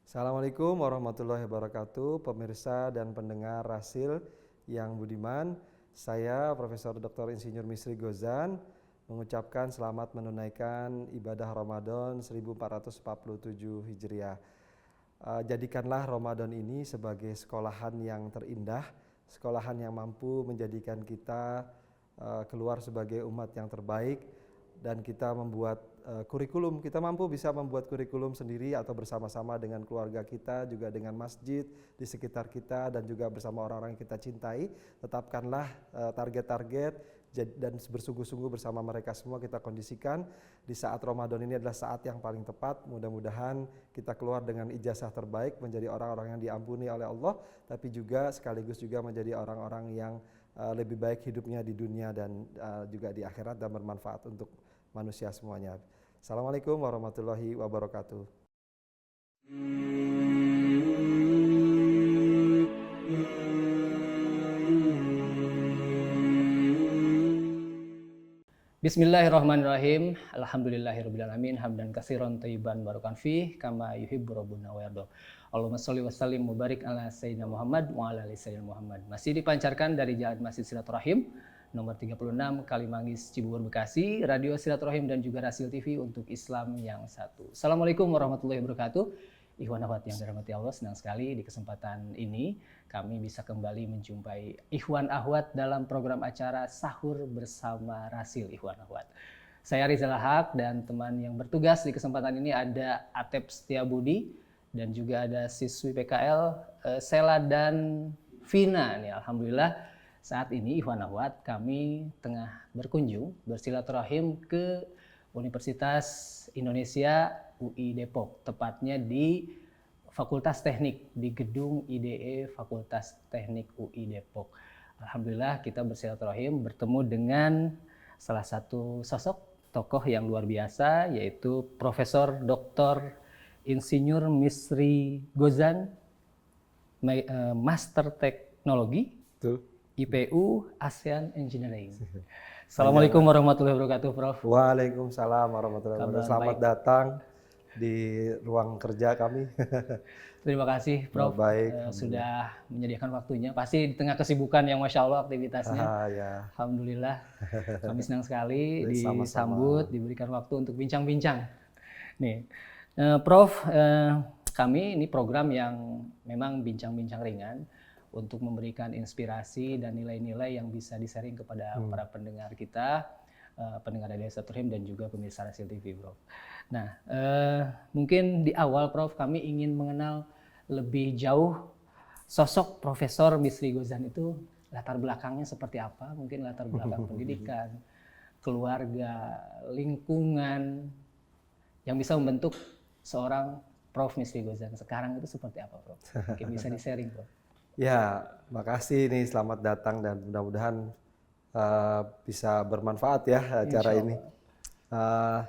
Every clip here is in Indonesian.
Assalamualaikum warahmatullahi wabarakatuh, pemirsa dan pendengar Rasil yang budiman. Saya Profesor Dr. Insinyur Misri Gozan mengucapkan selamat menunaikan ibadah Ramadan 1447 Hijriah. Jadikanlah Ramadan ini sebagai sekolahan yang terindah, sekolahan yang mampu menjadikan kita keluar sebagai umat yang terbaik, dan kita membuat kurikulum, kita bisa membuat kurikulum sendiri atau bersama-sama dengan keluarga kita, juga dengan masjid di sekitar kita, dan juga bersama orang-orang yang kita cintai. Tetapkanlah target-target dan bersungguh-sungguh bersama mereka semua kita kondisikan. Di saat Ramadan ini adalah saat yang paling tepat, mudah-mudahan kita keluar dengan ijazah terbaik, menjadi orang-orang yang diampuni oleh Allah, tapi juga sekaligus juga menjadi orang-orang yang lebih baik hidupnya di dunia dan juga di akhirat, dan bermanfaat untuk manusia semuanya. Assalamualaikum warahmatullahi wabarakatuh. Bismillahirrahmanirrahim. Alhamdulillahirrabbilalamin. Hamdan katsiran thayyiban barakan fih kama yuhibbu rabbuna wa yarda. Allahumma sholli wa sallim mubarik ala sayyidina Muhammad wa ala ali sayyidina Muhammad. Masih dipancarkan dari Jalan Masjid Silaturahim nomor 36 Kalimanggis Cibubur Bekasi, Radio Silaturahim dan juga Rasil TV untuk Islam yang satu. Assalamualaikum warahmatullahi wabarakatuh. Ikhwan akhwat yang dirahmati Allah, senang sekali di kesempatan ini kami bisa kembali menjumpai Ikhwan akhwat dalam program acara Sahur Bersama Rasil Ikhwan akhwat. Saya Rizal Haq dan teman yang bertugas di kesempatan ini ada Atep Setiabudi dan juga ada siswi PKL Sela dan Vina. Nih, alhamdulillah saat ini Ikhwan akhwat kami tengah berkunjung bersilaturahim ke Universitas Indonesia UI Depok, tepatnya di Fakultas Teknik, di gedung IDE Fakultas Teknik UI Depok. Alhamdulillah kita bersilaturahim bertemu dengan salah satu sosok tokoh yang luar biasa, yaitu Profesor Dr. Insinyur Misri Gozan, Master Teknologi, IPU ASEAN Engineering. Assalamualaikum warahmatullahi wabarakatuh, Prof. Waalaikumsalam warahmatullahi wabarakatuh. Selamat datang di ruang kerja kami. Terima kasih, Prof. Sudah menyediakan waktunya. Pasti di tengah kesibukan yang Masya Allah aktivitasnya. Ya. Alhamdulillah, kami senang sekali disambut, diberikan waktu untuk bincang-bincang. Nih, Prof, kami ini program yang memang bincang-bincang ringan untuk memberikan inspirasi dan nilai-nilai yang bisa di-sharing kepada para pendengar kita, pendengar Radio Silaturahim dan juga pemirsa Rasil TV, Prof. Nah, mungkin di awal, Prof, kami ingin mengenal lebih jauh sosok Profesor Misri Gozan itu, latar belakangnya seperti apa, mungkin latar belakang pendidikan, keluarga, lingkungan yang bisa membentuk seorang Prof Misri Gozan sekarang itu seperti apa, Prof? Mungkin bisa di-sharing, Prof. Ya, makasih nih, selamat datang dan mudah-mudahan bisa bermanfaat ya acara ini.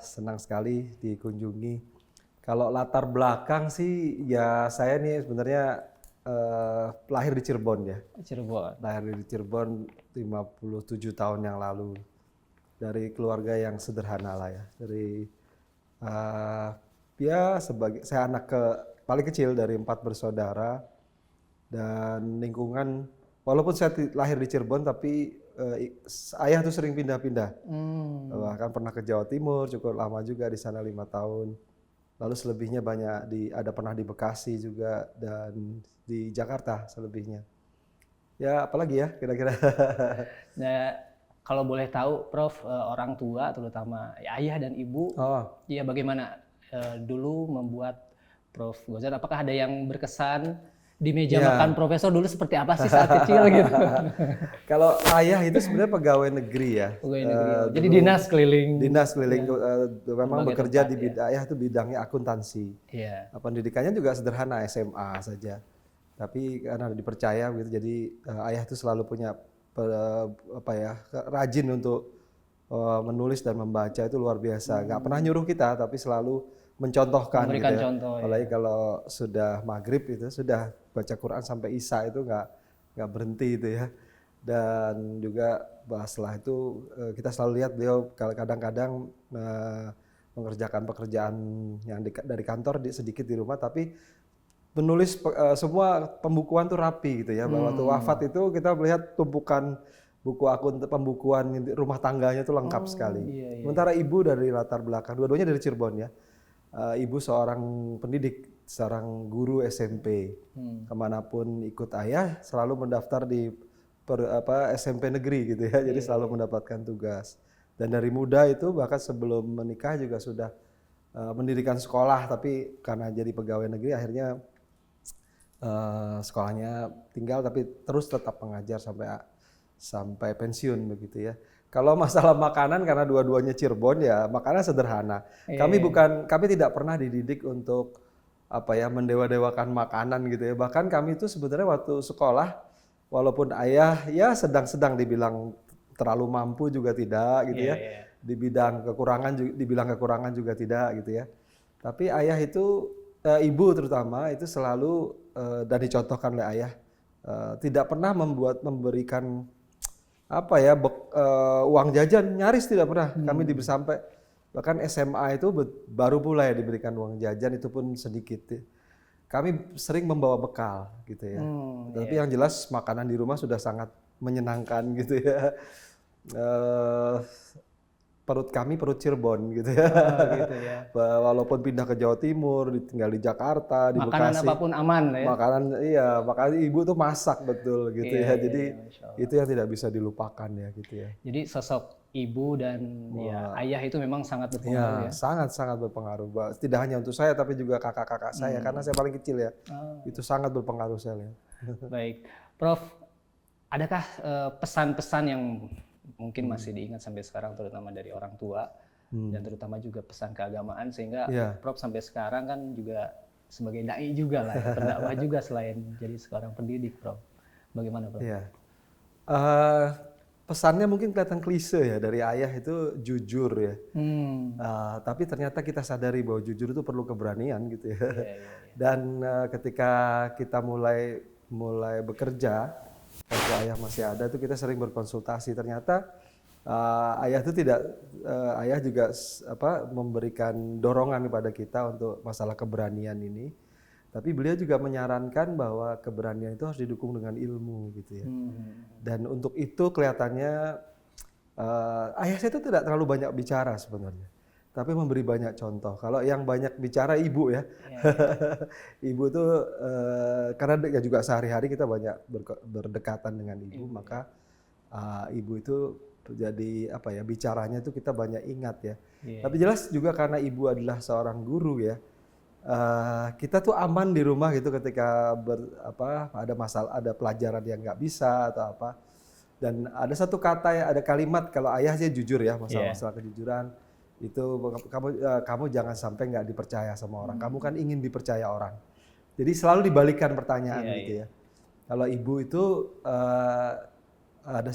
Senang sekali dikunjungi. Kalau latar belakang sih, ya saya nih sebenarnya lahir di Cirebon ya. Cirebon. Lahir di Cirebon 57 tahun yang lalu. Dari keluarga yang sederhana lah ya. Dari ya sebagai saya anak paling kecil dari 4 bersaudara. Dan lingkungan, walaupun saya lahir di Cirebon, tapi ayah tuh sering pindah-pindah. Bahkan pernah ke Jawa Timur, cukup lama juga di sana 5 tahun. Lalu selebihnya ada pernah di Bekasi juga, dan di Jakarta selebihnya. Ya apalagi ya kira-kira. Nah, kalau boleh tahu, Prof, orang tua terutama ayah dan ibu, ya bagaimana dulu membuat Prof Gozan? Apakah ada yang berkesan? Di meja makan Profesor dulu seperti apa sih saat kecil gitu? Kalau ayah itu sebenarnya pegawai negeri ya. Pegawai negeri. Jadi dinas keliling. Dinas keliling, memang bekerja di ayah itu bidangnya akuntansi. Pendidikannya juga sederhana, SMA saja. Tapi karena dipercaya gitu, jadi ayah itu selalu punya rajin untuk menulis dan membaca, itu luar biasa. Nggak pernah nyuruh kita, tapi selalu mencontohkan gitu ya. Apalagi kalau sudah maghrib itu sudah baca Quran sampai Isya, itu nggak berhenti itu ya. Dan juga setelah itu kita selalu lihat beliau kadang-kadang mengerjakan pekerjaan yang dari kantor sedikit di rumah, tapi menulis semua pembukuan tuh rapi gitu ya. Bahwa waktu wafat itu kita melihat tumpukan buku akun pembukuan rumah tangganya tuh lengkap sekali. Iya. Sementara ibu dari latar belakang, dua-duanya dari Cirebon ya. Ibu seorang pendidik, seorang guru SMP. Kemanapun ikut ayah selalu mendaftar di SMP negeri gitu ya. Jadi selalu mendapatkan tugas. Dan dari muda itu bahkan sebelum menikah juga sudah mendirikan sekolah, tapi karena jadi pegawai negeri akhirnya sekolahnya tinggal, tapi terus tetap mengajar sampai pensiun begitu ya. Kalau masalah makanan, karena dua-duanya Cirebon ya makanan sederhana. Kami tidak pernah dididik untuk mendewa-dewakan makanan gitu ya. Bahkan kami itu sebenarnya waktu sekolah, walaupun ayah ya sedang-sedang dibilang terlalu mampu juga tidak gitu ya. Dibilang kekurangan juga tidak gitu ya. Tapi ayah itu, ibu terutama itu selalu dan dicontohkan oleh ayah, tidak pernah memberikan uang jajan, nyaris tidak pernah. Kami sampai bahkan SMA itu baru mulai diberikan uang jajan, itu pun sedikit. Kami sering membawa bekal gitu ya. Tapi yang jelas makanan di rumah sudah sangat menyenangkan gitu ya. Perut kami perut Cirebon gitu ya. Gitu ya. Walaupun pindah ke Jawa Timur, tinggal di Jakarta, di makanan Bekasi. Apapun aman ya. Makanya ibu tuh masak betul gitu ya. Jadi itu yang tidak bisa dilupakan ya gitu ya. Jadi sosok ibu dan ayah itu memang sangat berpengaruh ya. Sangat berpengaruh. Tidak hanya untuk saya tapi juga kakak-kakak saya, karena saya paling kecil ya. Itu sangat berpengaruh saya lihat. Baik, Prof, adakah pesan-pesan yang mungkin masih diingat sampai sekarang, terutama dari orang tua dan terutama juga pesan keagamaan, sehingga Prof sampai sekarang kan juga sebagai dai juga lah, ya, pendakwah juga selain jadi seorang pendidik, Prof. Bagaimana, Prof? Iya. Pesannya mungkin kelihatan klise ya, dari ayah itu jujur ya. Tapi ternyata kita sadari bahwa jujur itu perlu keberanian gitu ya. Dan ketika kita mulai bekerja, waktu ayah masih ada itu kita sering berkonsultasi. Ternyata ayah itu ayah juga memberikan dorongan kepada kita untuk masalah keberanian ini. Tapi beliau juga menyarankan bahwa keberanian itu harus didukung dengan ilmu gitu ya. Dan untuk itu kelihatannya ayah saya itu tidak terlalu banyak bicara sebenarnya, tapi memberi banyak contoh. Kalau yang banyak bicara ibu ya. Ibu tuh karena ya juga sehari-hari kita banyak berdekatan dengan ibu, maka ibu itu jadi bicaranya itu kita banyak ingat ya. Tapi jelas juga karena ibu adalah seorang guru ya. Kita tuh aman di rumah gitu ketika ada masalah, ada pelajaran yang nggak bisa atau apa. Dan ada satu kata, ada kalimat, kalau ayah sih jujur ya, masalah kejujuran itu, kamu jangan sampai nggak dipercaya sama orang. Kamu kan ingin dipercaya orang. Jadi selalu dibalikan pertanyaan gitu ya. Kalau ibu itu ada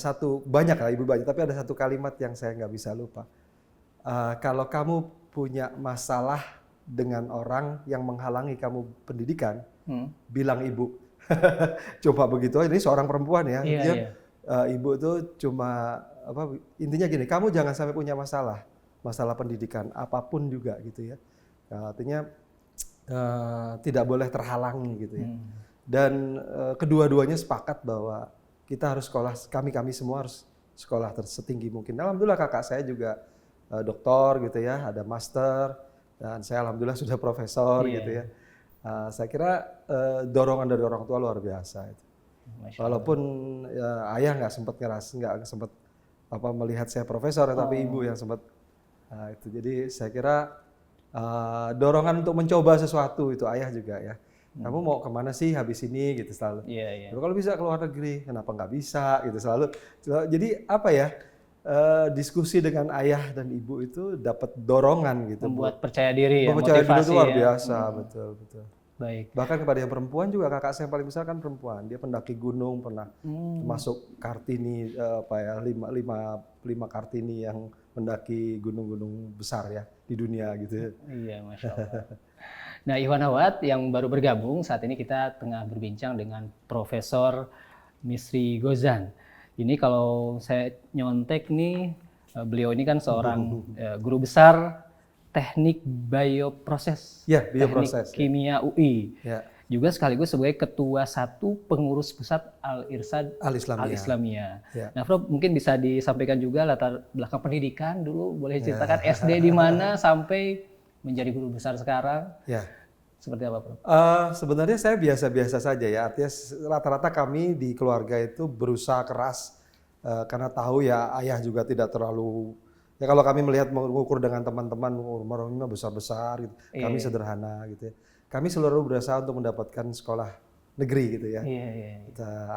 banyak lah ibu banyak, tapi ada satu kalimat yang saya nggak bisa lupa. Kalau kamu punya masalah dengan orang yang menghalangi kamu pendidikan, bilang ibu. Coba begitu aja. Ini seorang perempuan ya. Ibu itu cuma intinya gini, kamu jangan sampai punya masalah pendidikan apapun juga gitu ya. Artinya tidak boleh terhalangi gitu ya. Dan kedua-duanya sepakat bahwa kita harus sekolah, kami semua harus sekolah setinggi mungkin. Alhamdulillah kakak saya juga doktor gitu ya, ada master. Dan saya alhamdulillah sudah profesor gitu ya. Saya kira dorongan dari orang tua luar biasa itu. Walaupun ayah nggak sempat melihat saya profesor, tapi ibu yang sempat itu. Jadi saya kira dorongan untuk mencoba sesuatu itu ayah juga ya. Kamu mau kemana sih habis ini gitu selalu. Kalau bisa ke luar negeri, kenapa nggak bisa gitu selalu. Jadi diskusi dengan ayah dan ibu itu dapat dorongan gitu. Membuat percaya diri ya, percaya diri itu luar ya. biasa, betul. Baik. Bahkan kepada yang perempuan juga, kakak saya yang paling besar kan perempuan. Dia pendaki gunung, pernah masuk Kartini, 5 Kartini yang mendaki gunung-gunung besar ya di dunia gitu. Iya, Masya Allah. Nah, Ikhwan Akhwat yang baru bergabung, saat ini kita tengah berbincang dengan Profesor Misri Gozan. Ini kalau saya nyontek nih, beliau ini kan seorang guru besar teknik bioproses, bioproses, teknik kimia UI. juga sekaligus sebagai ketua satu pengurus pusat Al-Irsyad Al-Islamiyah. Al-Islamiyah. Ya. Nah, Prof, mungkin bisa disampaikan juga latar belakang pendidikan dulu, boleh ceritakan SD di mana sampai menjadi guru besar sekarang? Ya. Seperti apa, Prof? Sebenarnya saya biasa-biasa saja ya, artinya rata-rata kami di keluarga itu berusaha keras karena tahu ya ayah juga tidak terlalu, ya kalau kami melihat mengukur dengan teman-teman umurnya besar-besar gitu, kami sederhana gitu ya. Kami selalu berusaha untuk mendapatkan sekolah negeri gitu ya.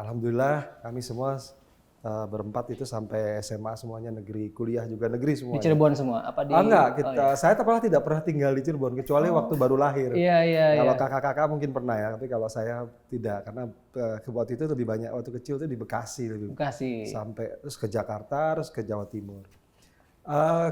Alhamdulillah kami semua berempat itu sampai SMA semuanya negeri, kuliah juga negeri semua. Di Cirebon semua? Apa di? Enggak, saya malah tidak pernah tinggal di Cirebon kecuali waktu baru lahir. Kalau kakak-kakak mungkin pernah ya, tapi kalau saya tidak karena waktu itu lebih banyak waktu kecil itu di Bekasi sampai terus ke Jakarta, terus ke Jawa Timur.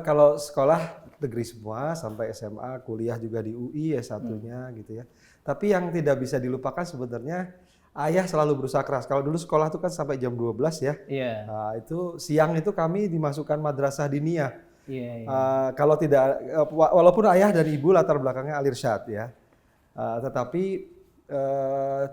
Kalau sekolah negeri semua sampai SMA, kuliah juga di UI S1-nya gitu ya. Tapi yang tidak bisa dilupakan sebenarnya ayah selalu berusaha keras. Kalau dulu sekolah itu kan sampai jam 12 ya. Nah, itu siang itu kami dimasukkan madrasah diniyah. Kalau tidak, walaupun ayah dan ibu latar belakangnya Al-Irsyad ya, tetapi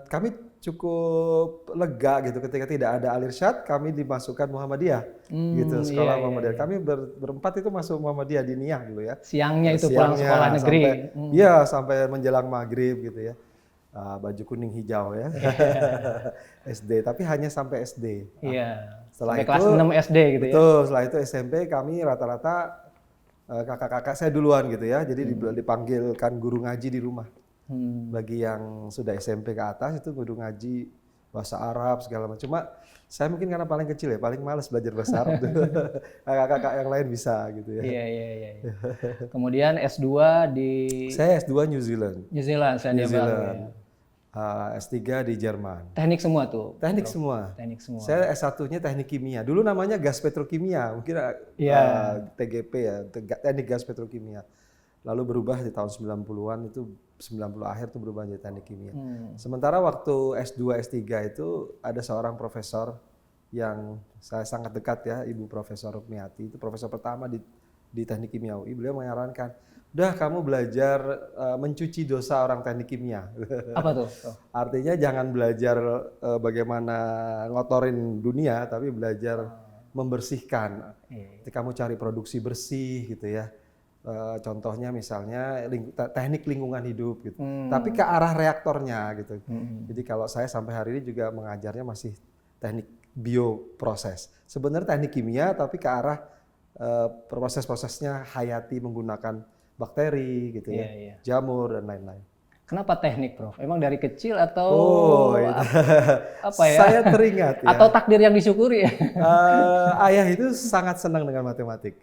kami cukup lega gitu ketika tidak ada Al-Irsyad, kami dimasukkan Muhammadiyah gitu, sekolah Muhammadiyah. Kami berempat itu masuk Muhammadiyah diniyah dulu ya. Siangnya itu pulang sekolah negeri. Sampai menjelang maghrib gitu ya. Baju kuning hijau ya. SD, tapi hanya sampai SD. Setelah sampai kelas 6 SD gitu ya. Betul, setelah itu SMP kami rata-rata kakak-kakak saya duluan gitu ya. Jadi dipanggilkan guru ngaji di rumah. Bagi yang sudah SMP ke atas itu guru ngaji bahasa Arab segala macam. Cuma saya mungkin karena paling kecil ya, paling males belajar bahasa Arab. Kakak-kakak yang lain bisa gitu ya. Kemudian S2 di... Saya S2 New Zealand. New Zealand, Selandia Baru. S3 di Jerman. Teknik semua tuh? Teknik semua. Saya S1-nya teknik kimia. Dulu namanya gas petrokimia, mungkin TGP ya, teknik gas petrokimia. Lalu berubah di tahun 90-an itu 90 akhir itu berubah jadi teknik kimia. Sementara waktu S2 S3 itu ada seorang profesor yang saya sangat dekat ya, Ibu Profesor Rukmiati, itu profesor pertama di teknik kimia UI. Beliau menyarankan, udah kamu belajar mencuci dosa orang teknik kimia. Apa tuh? Artinya jangan belajar bagaimana ngotorin dunia, tapi belajar membersihkan. Jadi kamu cari produksi bersih gitu ya. Contohnya misalnya teknik lingkungan hidup gitu. Tapi ke arah reaktornya gitu. Jadi kalau saya sampai hari ini juga mengajarnya masih teknik bioproses. Sebenarnya teknik kimia tapi ke arah proses-prosesnya hayati menggunakan bakteri gitu ya, jamur dan lain-lain. Kenapa teknik, Prof? Emang dari kecil atau apa ya? Saya teringat ya. Atau takdir yang disyukuri ya? Ayah itu sangat senang dengan matematik.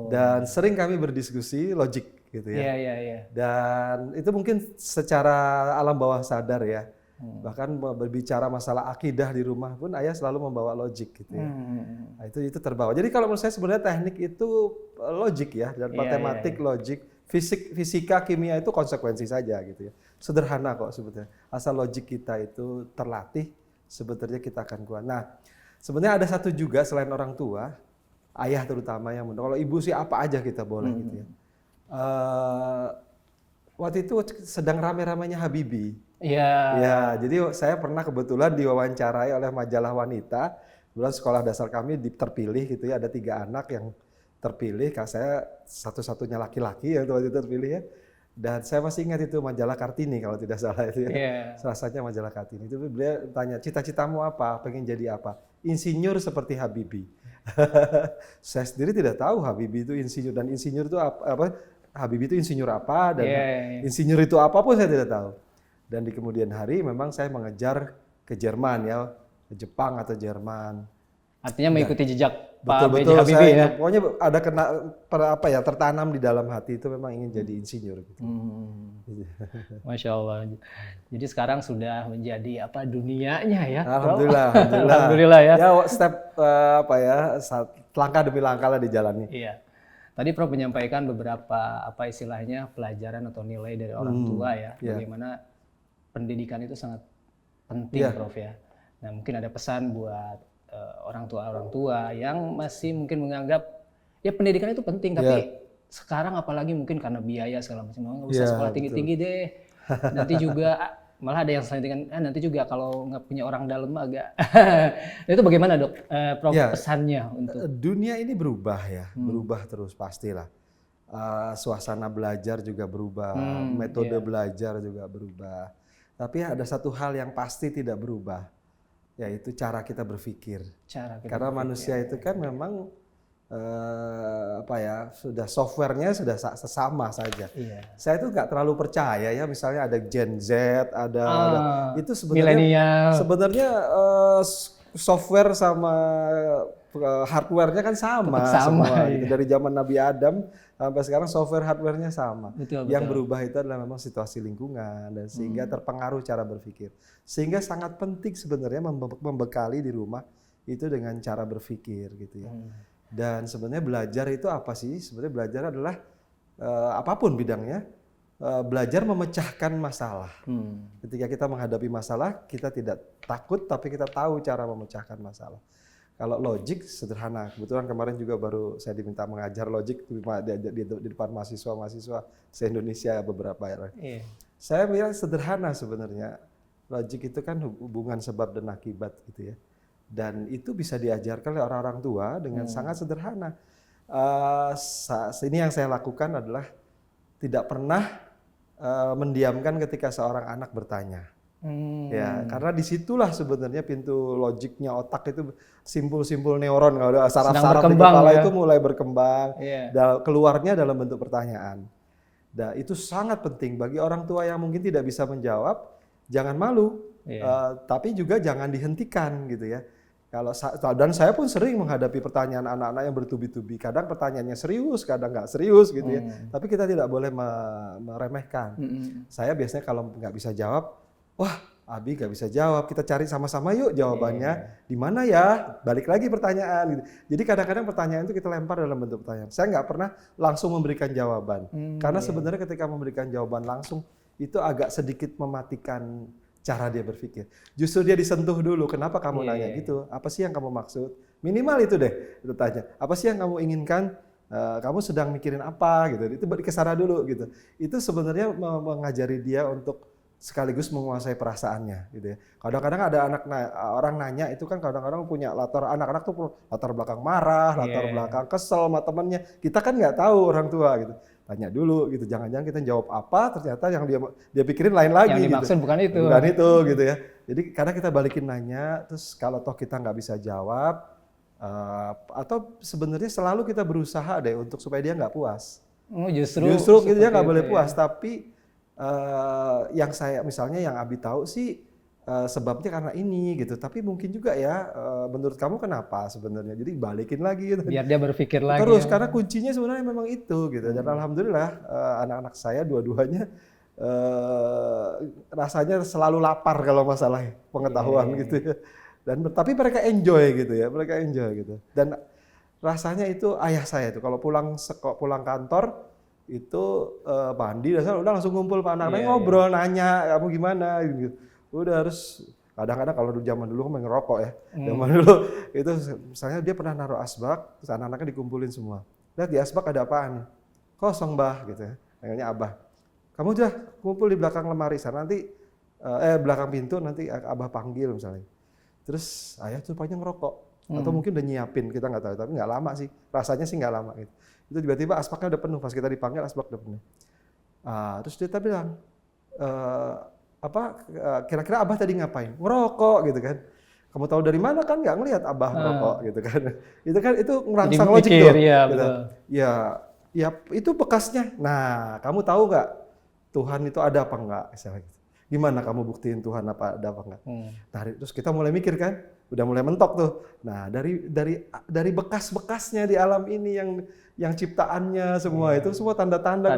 Dan sering kami berdiskusi logik gitu ya. Dan itu mungkin secara alam bawah sadar ya. Bahkan berbicara masalah akidah di rumah pun ayah selalu membawa logik gitu ya. Nah, itu terbawa. Jadi kalau menurut saya sebenarnya teknik itu logik ya, dan matematik logik, fisika, kimia itu konsekuensi saja gitu ya. Sederhana kok sebetulnya. Asal logik kita itu terlatih, sebetulnya kita akan kuat. Nah, sebenarnya ada satu juga selain orang tua, ayah terutama yang kalau ibu sih apa aja kita boleh gitu ya. Waktu itu sedang rame-ramenya Habibie. Ya, jadi saya pernah kebetulan diwawancarai oleh majalah wanita. Kebetulan sekolah dasar kami terpilih gitu ya, ada 3 anak yang terpilih. Saya satu-satunya laki-laki yang waktu itu terpilih ya. Dan saya masih ingat itu majalah Kartini kalau tidak salah itu ya. Rasanya majalah Kartini. Itu beliau tanya, cita-citamu apa? Pengen jadi apa? Insinyur seperti Habibie. Saya sendiri tidak tahu Habibie itu insinyur, dan insinyur itu apa? Habibie itu insinyur apa dan insinyur itu apa pun saya tidak tahu. Dan di kemudian hari memang saya mengejar ke Jerman ya, ke Jepang atau Jerman. Artinya mengikuti jejak Pak B.J. Habibie ya. Pokoknya ada tertanam di dalam hati itu memang ingin jadi insinyur gitu. Masya Allah. Jadi sekarang sudah menjadi dunianya ya. Alhamdulillah ya. Ya step langkah demi langkah lah dijalani. Iya. Tadi Prof menyampaikan beberapa istilahnya pelajaran atau nilai dari orang tua ya. Bagaimana pendidikan itu sangat penting, Prof ya. Nah, mungkin ada pesan buat orang tua yang masih mungkin menganggap ya pendidikan itu penting, tapi sekarang apalagi mungkin karena biaya segala macam, nggak usah sekolah tinggi-tinggi deh. Nanti juga malah ada yang selentingan nanti juga kalau nggak punya orang dalam agak itu bagaimana dok Prof Ya, pesannya untuk dunia ini berubah ya, berubah terus pastilah. Suasana belajar juga berubah, metode iya, belajar juga berubah. Tapi ada satu hal yang pasti tidak berubah, yaitu cara kita berpikir. cara kita Karena berpikir. manusia itu kan memang apa ya, sudah softwarenya sudah sama saja. Iya. Saya itu nggak terlalu percaya ya, misalnya ada Gen Z, ada itu Milenial. sebenarnya software sama hardware-nya kan sama Tetap sama, semua gitu. iya. Dari zaman Nabi Adam sampai sekarang software hardware-nya sama. Betul, Yang betul. berubah itu adalah memang situasi lingkungan dan sehingga terpengaruh cara berpikir. Sehingga sangat penting sebenarnya membekali di rumah itu dengan cara berpikir gitu ya. Dan sebenarnya belajar itu apa sih? Sebenarnya belajar adalah apapun bidangnya, belajar memecahkan masalah. Ketika kita menghadapi masalah, kita tidak takut, tapi kita tahu cara memecahkan masalah. Kalau logik sederhana, kebetulan kemarin juga baru saya diminta mengajar logik di depan mahasiswa-mahasiswa se-Indonesia beberapa ya. Iya. Saya bilang sederhana sebenarnya. Logik itu kan hubungan sebab dan akibat gitu ya. Dan itu bisa diajarkan oleh orang-orang tua dengan sangat sederhana. Ini yang saya lakukan adalah tidak pernah mendiamkan ketika seorang anak bertanya. Ya, karena disitulah sebenarnya pintu logiknya otak itu simpul-simpul neuron kalau ada saraf-saraf di berkembang, kepala ya. itu mulai berkembang, Iya. keluarnya dalam bentuk pertanyaan. Dan itu sangat penting bagi orang tua yang mungkin tidak bisa menjawab, jangan malu, tapi juga jangan dihentikan gitu ya. Dan saya pun sering menghadapi pertanyaan anak-anak yang bertubi-tubi. Kadang pertanyaannya serius, kadang nggak serius gitu ya. Tapi kita tidak boleh meremehkan. Saya biasanya kalau nggak bisa jawab, wah Abi nggak bisa jawab, kita cari sama-sama yuk jawabannya. Di mana ya? Balik lagi pertanyaan. Gitu. Jadi kadang-kadang pertanyaan itu kita lempar dalam bentuk pertanyaan. Saya nggak pernah langsung memberikan jawaban. Karena sebenarnya ketika memberikan jawaban langsung, itu agak sedikit mematikan cara dia berpikir. Justru dia disentuh dulu, kenapa kamu nanya gitu? Apa sih yang kamu maksud? Minimal itu deh, itu tanya. Apa sih yang kamu inginkan? Kamu sedang mikirin apa gitu? Itu kesana dulu gitu. Itu sebenarnya mengajari dia untuk sekaligus menguasai perasaannya gitu ya. Kadang-kadang ada orang nanya itu kan kadang-kadang punya anak-anak tuh latar belakang marah, latar belakang kesel sama temennya. Kita kan nggak tahu orang tua gitu. Tanya dulu gitu, jangan-jangan kita jawab apa ternyata yang dia pikirin lain lagi. Yang dimaksud gitu. Bukan itu. Bukan itu gitu ya. Jadi kadang kita balikin nanya, terus kalau toh kita nggak bisa jawab, atau sebenarnya selalu kita berusaha deh untuk supaya dia nggak puas. Justru gitu dia nggak boleh puas, tapi yang saya misalnya yang Abi tahu sih sebabnya karena ini gitu, tapi mungkin juga ya menurut kamu kenapa sebenarnya, jadi balikin lagi gitu. Biar dia berpikir lagi. Terus karena kuncinya sebenarnya memang itu gitu, dan alhamdulillah anak-anak saya dua-duanya rasanya selalu lapar kalau masalah pengetahuan gitu ya, dan tapi mereka enjoy gitu ya, mereka enjoy gitu, dan rasanya itu ayah saya itu kalau pulang kantor itu mandi dan udah langsung ngumpul Pak anak-anak ngobrol nanya kamu gimana gitu. Udah harus kadang-kadang kalau zaman dulu kan ngerokok ya. Zaman dulu itu misalnya dia pernah naruh asbak, terus anak-anaknya dikumpulin semua. Lihat di asbak ada apaan? Kosong Bah gitu ya. Panggilnya Abah. Kamu udah kumpul di belakang lemari sana nanti belakang pintu nanti Abah panggil misalnya. Terus ayah tuh rupanya ngerokok atau mungkin udah nyiapin, kita nggak tahu, tapi nggak lama sih. Rasanya sih nggak lama gitu. Itu tiba-tiba asbaknya udah penuh, pas kita dipanggil asbak udah penuh. Terus dia bilang, kira-kira Abah tadi ngapain? Ngerokok gitu kan. Kamu tahu dari mana kan nggak ngelihat Abah ngerokok gitu kan. Itu ngerangsang logik tuh. Ya, gitu. Ya itu bekasnya. Nah, kamu tahu nggak Tuhan itu ada apa enggak? Misalnya gitu. Gimana kamu buktiin Tuhan ada apa enggak? Nah, terus kita mulai mikir kan, udah mulai mentok tuh. Nah, dari bekas-bekasnya di alam ini yang ciptaannya semua itu semua tanda-tanda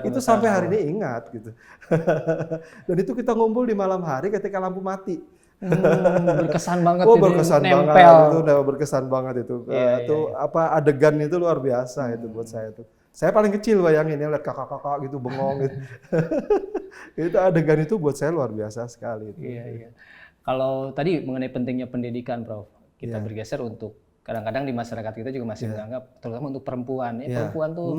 itu sampai hari ini ingat gitu. Dan itu kita ngumpul di malam hari ketika lampu mati. Berkesan banget. Berkesan nempel. banget itu, udah berkesan banget itu. Apa adegan itu luar biasa itu buat saya tuh. Saya paling kecil bayangin ya lihat kakak-kakak gitu bengong gitu. Itu adegan itu buat saya luar biasa sekali. Iya. Kalau tadi mengenai pentingnya pendidikan, Prof, kita bergeser untuk kadang-kadang di masyarakat kita juga masih menganggap, terutama untuk perempuan, perempuan tuh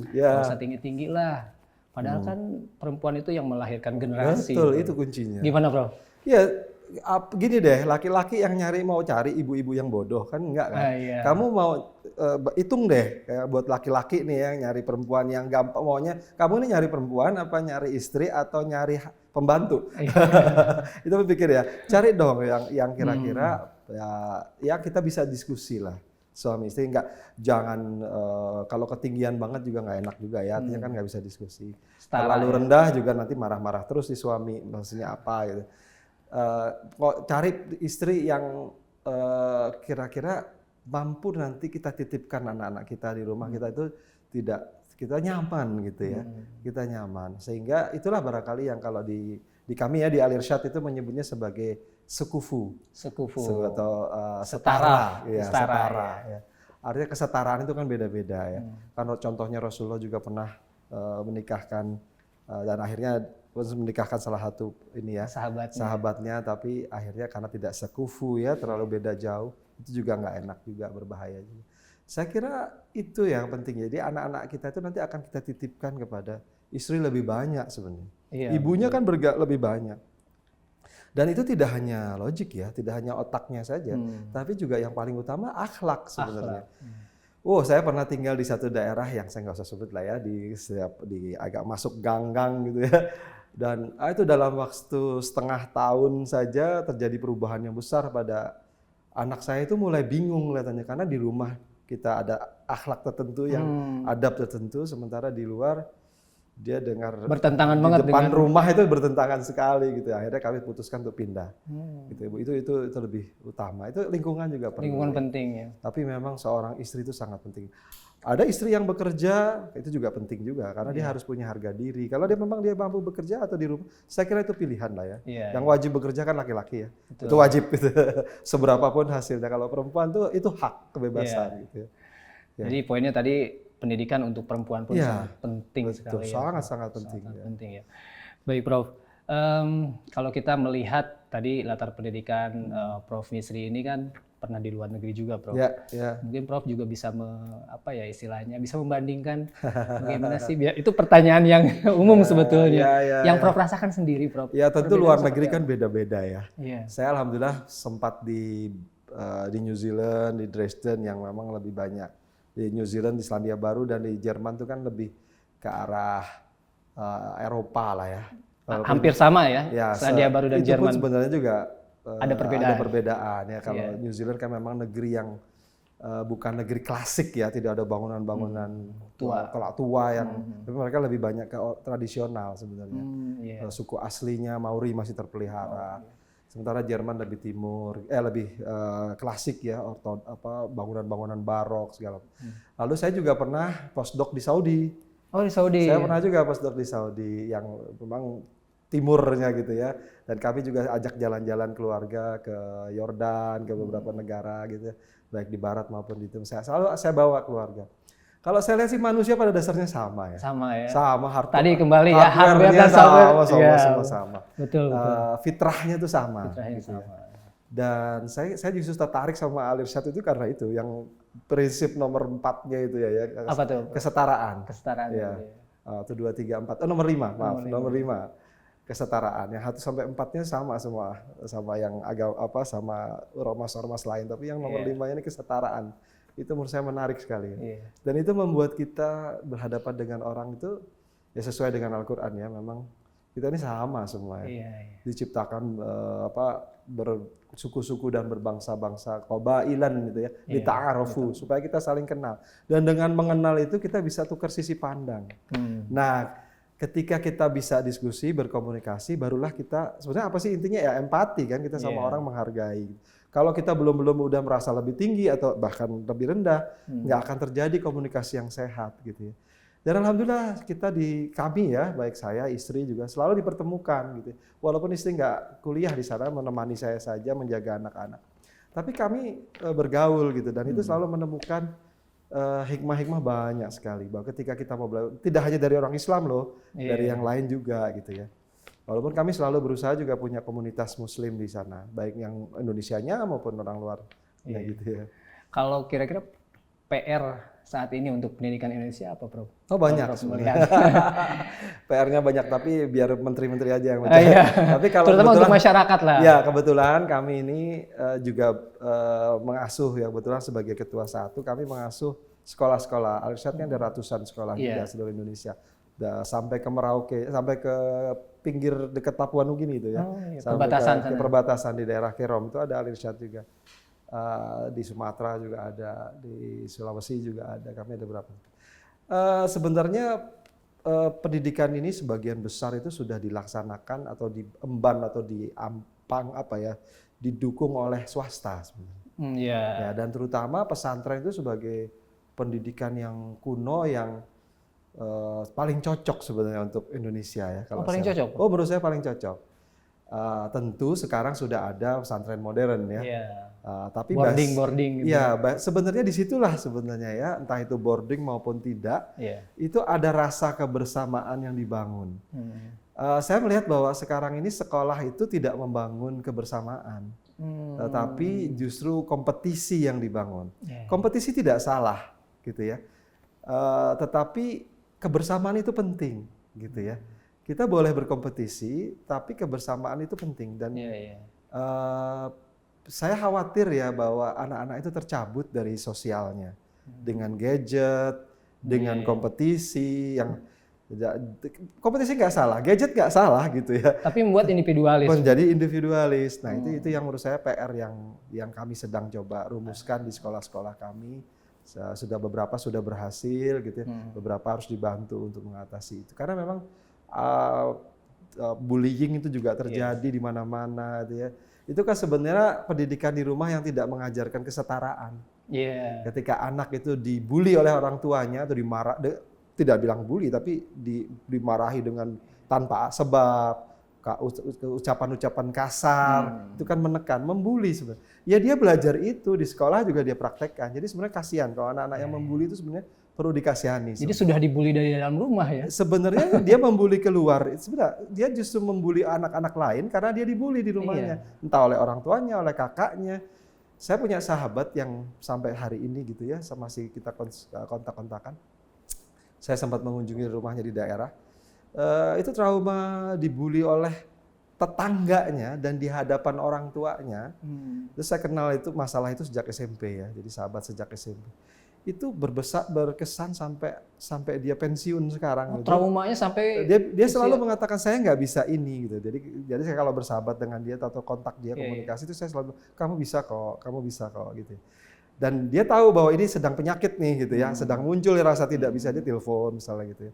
nggak usah tinggi-tinggi lah, Padahal kan perempuan itu yang melahirkan generasi. Betul, itu kuncinya. Gimana, Prof? Ya, gini deh, laki-laki yang mau cari ibu-ibu yang bodoh kan enggak kan? Iya. Kamu mau hitung deh, kayak buat laki-laki nih yang nyari perempuan yang gampang maunya. Kamu ini nyari perempuan apa nyari istri atau nyari pembantu? Itu berpikir ya. Cari dong yang kira-kira ya kita bisa diskusi lah. Suami istri jangan kalau ketinggian banget juga nggak enak juga ya, artinya kan nggak bisa diskusi. Terlalu rendah juga nanti marah-marah terus si suami, maksudnya apa gitu. Kok cari istri yang kira-kira mampu nanti kita titipkan anak-anak kita di rumah kita itu kita nyaman gitu ya, kita nyaman. Sehingga itulah barangkali yang kalau di kami ya di Al Irsyad itu menyebutnya sebagai sekufu atau setara. Ya. Artinya kesetaraan itu kan beda-beda ya. Karena contohnya Rasulullah juga pernah menikahkan dan akhirnya menikahkan salah satu ini ya sahabatnya, tapi akhirnya karena tidak sekufu ya, terlalu beda jauh, itu juga nggak enak juga, berbahaya juga. Saya kira itu yang penting. Jadi anak-anak kita itu nanti akan kita titipkan kepada istri lebih banyak sebenarnya. Ibunya kan lebih banyak. Dan itu tidak hanya logik ya, tidak hanya otaknya saja, tapi juga yang paling utama akhlak sebenarnya. Saya pernah tinggal di satu daerah yang saya nggak usah sebut lah ya, di agak masuk gang-gang gitu ya. Dan itu dalam waktu setengah tahun saja terjadi perubahan yang besar pada anak saya. Itu mulai bingung kelihatannya, karena di rumah kita ada akhlak tertentu, yang adab tertentu, sementara di luar dia dengar bertentangan di banget depan rumah itu bertentangan sekali gitu. Akhirnya kami putuskan untuk pindah. Gitu. Itu lebih utama. Itu lingkungan juga perlu. Lingkungan penting ya. Tapi memang seorang istri itu sangat penting. Ada istri yang bekerja, itu juga penting juga karena dia harus punya harga diri. Kalau dia memang mampu bekerja atau di rumah, saya kira itu pilihan lah ya. Yang wajib bekerja kan laki-laki ya. Betul. Itu wajib gitu. Seberapapun hasilnya. Kalau perempuan tuh itu hak kebebasan gitu ya. Jadi poinnya tadi pendidikan untuk perempuan pun sangat penting sekali. Sangat penting. Penting ya. Baik Prof, kalau kita melihat tadi latar pendidikan Prof Misri ini kan pernah di luar negeri juga, Prof. Mungkin Prof juga bisa bisa membandingkan bagaimana sih, itu pertanyaan yang umum sebetulnya. Yang Prof rasakan sendiri, Prof. Ya tentu luar negeri kan beda-beda ya. Saya alhamdulillah sempat di New Zealand, di Dresden yang memang lebih banyak. Di New Zealand, di Selandia Baru, dan di Jerman itu kan lebih ke arah Eropa lah ya. Hampir sama ya, Selandia Baru dan itu Jerman. Itu pun sebenarnya juga ada perbedaan ya. Kalau New Zealand kan memang negeri yang bukan negeri klasik ya, tidak ada bangunan-bangunan tua yang tapi mereka lebih banyak ke tradisional sebenarnya. Suku aslinya Maori masih terpelihara. Sementara Jerman lebih timur, lebih klasik ya, bangunan-bangunan barok segala. Lalu saya juga pernah postdoc di Saudi. Oh, di Saudi. Saya pernah juga postdoc di Saudi yang memang timurnya gitu ya. Dan kami juga ajak jalan-jalan keluarga ke Yordan, ke beberapa negara gitu, baik di barat maupun di timur. Saya bawa keluarga. Kalau saya lihat sih manusia pada dasarnya sama ya. Sama ya. Sama tadi kembali ya, hardware sama. Betul. Fitrahnya tuh sama. Fitrahnya sama. Dan saya justru tertarik sama Al Irsyad itu karena itu yang prinsip nomor 4-nya itu ya. Apa tuh? Kesetaraan. Kesetaraan. Ya. 1, 2, 3, 4. Nomor 5, maaf. Nomor 5. Kesetaraan. Yang 1 sampai 4-nya sama semua, sama yang sama ormas-ormas lain. Tapi yang nomor 5 ini kesetaraan. Itu menurut saya menarik sekali. Dan itu membuat kita berhadapan dengan orang itu ya sesuai dengan Al-Qur'an ya, memang kita ini sama semua ya. Diciptakan bersuku-suku dan berbangsa-bangsa, qabailan gitu ya, lita'arufu, supaya kita saling kenal. Dan dengan mengenal itu kita bisa tukar sisi pandang. Nah, ketika kita bisa diskusi, berkomunikasi, barulah kita sebenarnya apa sih intinya ya, empati kan, kita sama orang menghargai. Kalau kita belum udah merasa lebih tinggi atau bahkan lebih rendah, nggak akan terjadi komunikasi yang sehat gitu ya. Dan alhamdulillah kami ya, baik saya, istri juga selalu dipertemukan gitu. Walaupun istri nggak kuliah di sana, menemani saya saja menjaga anak-anak. Tapi kami bergaul gitu, dan itu selalu menemukan hikmah-hikmah banyak sekali. Bahwa ketika kita mau belajar, tidak hanya dari orang Islam loh, dari yang lain juga gitu ya. Walaupun kami selalu berusaha juga punya komunitas Muslim di sana, baik yang Indonesianya maupun orang luar, gitu ya. Kalau kira-kira PR saat ini untuk pendidikan Indonesia apa, Prof? Oh banyak Prof sebenarnya. melihat. PR-nya banyak tapi biar menteri-menteri aja yang Ah, iya. Tapi kalau Terutama untuk kebetulan, masyarakat lah. ya kebetulan kami ini juga mengasuh ya, kebetulan sebagai ketua satu kami mengasuh sekolah-sekolah. Al-Irsyad kan ada ratusan sekolah juga seluruh Indonesia. Sampai ke Merauke, sampai ke pinggir dekat Papua Nugini itu ya. Oh, iya. Sampai Perbatasan ke sana. perbatasan di daerah Kerom itu ada Al-Irsyad juga. Di Sumatera juga ada, di Sulawesi juga ada, kami ada berapa. Sebenarnya pendidikan ini sebagian besar itu sudah dilaksanakan atau diemban atau didukung oleh swasta sebenarnya. Ya, dan terutama pesantren itu sebagai pendidikan yang kuno yang paling cocok sebenarnya untuk Indonesia ya. Kalau paling cocok? Oh, menurut saya paling cocok. Tentu sekarang sudah ada pesantren modern ya. Tapi boarding gitu. Ya, sebenarnya disitulah sebenarnya ya, entah itu boarding maupun tidak, itu ada rasa kebersamaan yang dibangun. Saya melihat bahwa sekarang ini sekolah itu tidak membangun kebersamaan, tetapi justru kompetisi yang dibangun. Kompetisi tidak salah, gitu ya. Tetapi kebersamaan itu penting, gitu ya. Kita boleh berkompetisi, tapi kebersamaan itu penting dan saya khawatir ya bahwa anak-anak itu tercabut dari sosialnya dengan gadget, dengan kompetisi yang kompetisi nggak salah, gadget nggak salah gitu ya. Tapi membuat individualis. Menjadi individualis. Nah itu yang menurut saya PR yang kami sedang coba rumuskan di sekolah-sekolah kami. Beberapa sudah berhasil gitu ya, beberapa harus dibantu untuk mengatasi itu. Karena memang bullying itu juga terjadi di mana-mana gitu ya. Itu kan sebenarnya pendidikan di rumah yang tidak mengajarkan kesetaraan. Ketika anak itu dibully oleh orang tuanya atau tidak bilang bully tapi dimarahi dengan tanpa sebab, ucapan-ucapan kasar, itu kan menekan, membuli sebenarnya. Ya dia belajar itu di sekolah juga dia praktekkan. Jadi sebenarnya kasihan kalau anak-anak yang membuli itu sebenarnya perlu dikasihani. Jadi sudah dibully dari dalam rumah ya? Sebenarnya dia membuli keluar. Sebenarnya dia justru membuli anak-anak lain karena dia dibully di rumahnya. Entah oleh orang tuanya, oleh kakaknya. Saya punya sahabat yang sampai hari ini gitu ya, masih kita kontak-kontakan. Saya sempat mengunjungi rumahnya di daerah. Itu trauma dibully oleh tetangganya dan di hadapan orang tuanya. Terus saya kenal masalah itu sejak SMP ya, jadi sahabat sejak SMP. Itu berkesan sampai dia pensiun sekarang. Gitu. Traumanya sampai dia selalu mengatakan saya nggak bisa ini gitu. Jadi saya kalau bersahabat dengan dia atau kontak dia komunikasi itu saya selalu kamu bisa kok gitu. Dan dia tahu bahwa ini sedang penyakit nih gitu ya, sedang muncul rasa tidak bisa, dia telepon misalnya gitu ya.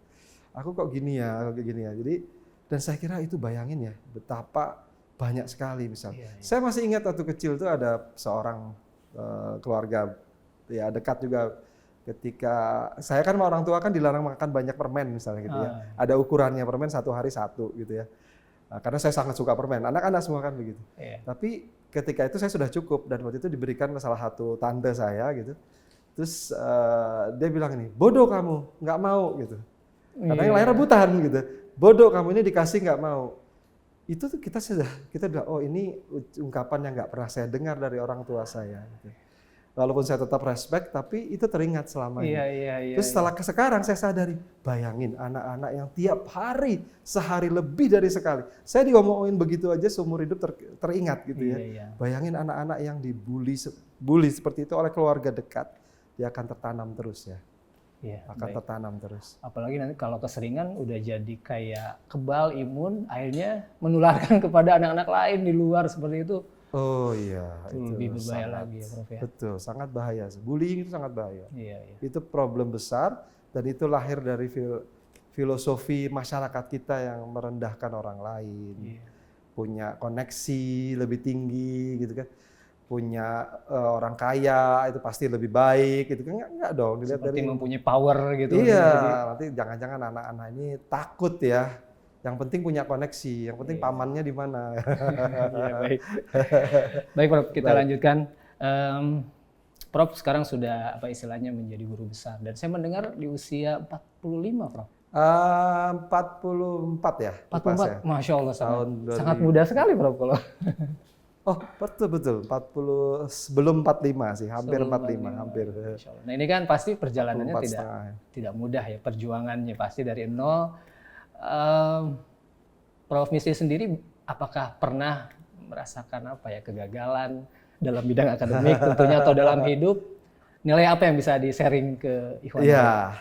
Aku kok gini ya. Jadi dan saya kira itu bayangin ya betapa banyak sekali misalnya. Saya masih ingat waktu kecil itu ada seorang keluarga ya dekat juga, ketika saya kan sama orang tua kan dilarang makan banyak permen misalnya gitu ya. Ada ukurannya permen 1 hari 1 gitu ya. Karena saya sangat suka permen, anak-anak semua kan begitu. Tapi ketika itu saya sudah cukup dan waktu itu diberikan ke salah satu tante saya gitu. Terus dia bilang ini, bodoh kamu, nggak mau gitu. Karena yang lain rebutan gitu. Bodoh kamu ini dikasih nggak mau. Itu tuh kita bilang, oh ini ungkapan yang nggak pernah saya dengar dari orang tua saya. Gitu. Walaupun saya tetap respect, tapi itu teringat selama ini. Terus sekarang saya sadari, bayangin anak-anak yang tiap hari, sehari lebih dari sekali. Saya diomongin begitu aja seumur hidup teringat gitu ya. Bayangin anak-anak yang dibully seperti itu oleh keluarga dekat, dia akan tertanam terus ya. Tertanam terus. Apalagi nanti kalau keseringan udah jadi kayak kebal, imun, akhirnya menularkan kepada anak-anak lain di luar seperti itu. Oh iya, itu lebih berbahaya lagi ya Prof ya. Betul, sangat bahaya. Bullying itu sangat bahaya. Itu problem besar dan itu lahir dari filosofi masyarakat kita yang merendahkan orang lain. Punya koneksi lebih tinggi gitu kan. Punya orang kaya itu pasti lebih baik gitu kan. Enggak dong, dilihat seperti dari mempunyai power gitu. Iya, nanti jangan-jangan anak-anak ini takut ya. Yang penting punya koneksi, yang penting pamannya di mana. Baik. Baik Prof, kita lanjutkan. Prof sekarang sudah istilahnya menjadi guru besar dan saya mendengar di usia 45 Prof. 44 ya. 44, Masya Allah sangat muda sekali Prof kalau. Oh, betul. 40 sebelum 45 sih, hampir Sebelum 45, hampir. Masya Allah. Nah ini kan pasti perjalanannya 44 setengah. tidak mudah ya, perjuangannya pasti dari nol. Em, Prof. Misri sendiri apakah pernah merasakan apa ya, kegagalan dalam bidang akademik tentunya atau dalam hidup? Nilai apa yang bisa di-sharing ke Ikhwan? Iya.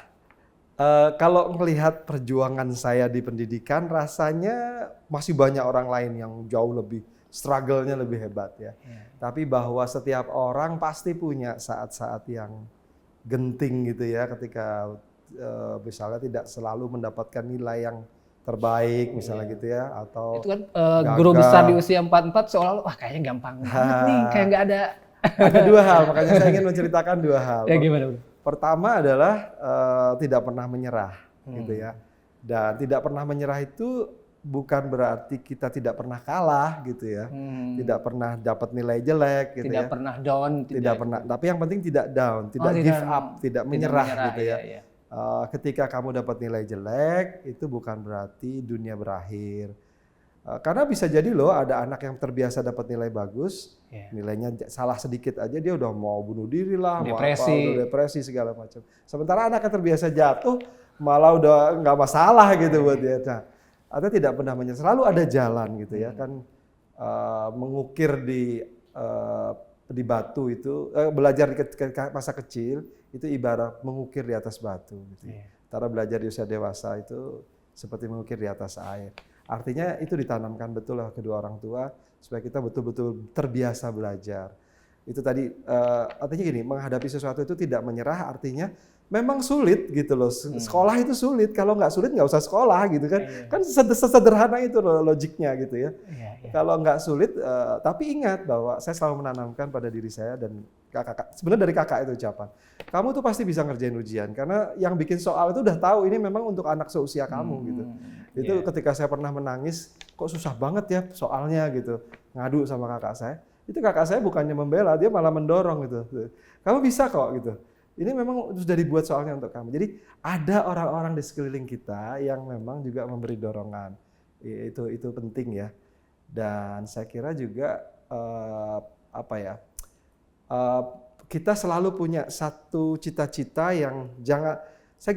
Kalau melihat perjuangan saya di pendidikan, rasanya masih banyak orang lain yang jauh lebih struggle-nya lebih hebat ya. Tapi bahwa setiap orang pasti punya saat-saat yang genting gitu ya, ketika misalnya tidak selalu mendapatkan nilai yang terbaik misalnya gitu ya, atau Itu kan guru besar di gagal. usia 44 seolah-olah wah kayaknya gampang banget nih, kayak nggak ada. Ada dua hal, makanya saya ingin menceritakan dua hal. Ya gimana, Bro? Pertama adalah tidak pernah menyerah, gitu ya. Dan tidak pernah menyerah itu bukan berarti kita tidak pernah kalah, gitu ya. Tidak pernah dapat nilai jelek, gitu Tidak ya. pernah down, Tidak pernah. Tapi yang penting tidak down, tidak give up, tidak menyerah, gitu ya. Iya. Ketika kamu dapat nilai jelek, itu bukan berarti dunia berakhir. Karena bisa jadi loh ada anak yang terbiasa dapat nilai bagus, nilainya salah sedikit aja dia udah mau bunuh diri lah, Depresi. mau apa, udah depresi segala macam. Sementara anak yang terbiasa jatuh malah udah nggak masalah gitu buat dia. Nah, atau tidak pernah menyerah, selalu ada jalan gitu ya kan. Mengukir di batu itu, belajar di masa kecil itu ibarat mengukir di atas batu. Gitu. Cara belajar di usia dewasa itu seperti mengukir di atas air. Artinya itu ditanamkan betul lah kedua orang tua supaya kita betul-betul terbiasa belajar. Itu tadi artinya gini, menghadapi sesuatu itu tidak menyerah artinya memang sulit gitu loh. Sekolah itu sulit, kalau nggak sulit nggak usah sekolah gitu kan. Kan sesederhana itu loh logiknya gitu ya. Kalau nggak sulit, tapi ingat bahwa saya selalu menanamkan pada diri saya dan kakak, sebenarnya dari kakak itu ucapan. Kamu tuh pasti bisa ngerjain ujian karena yang bikin soal itu udah tahu ini memang untuk anak seusia kamu gitu. Itu ketika saya pernah menangis, kok susah banget ya soalnya gitu. Ngadu sama kakak saya. Itu kakak saya bukannya membela, dia malah mendorong gitu. Kamu bisa kok gitu. Ini memang sudah dibuat soalnya untuk kamu. Jadi ada orang-orang di sekeliling kita yang memang juga memberi dorongan. Itu penting ya. Dan saya kira juga kita selalu punya satu cita-cita yang saya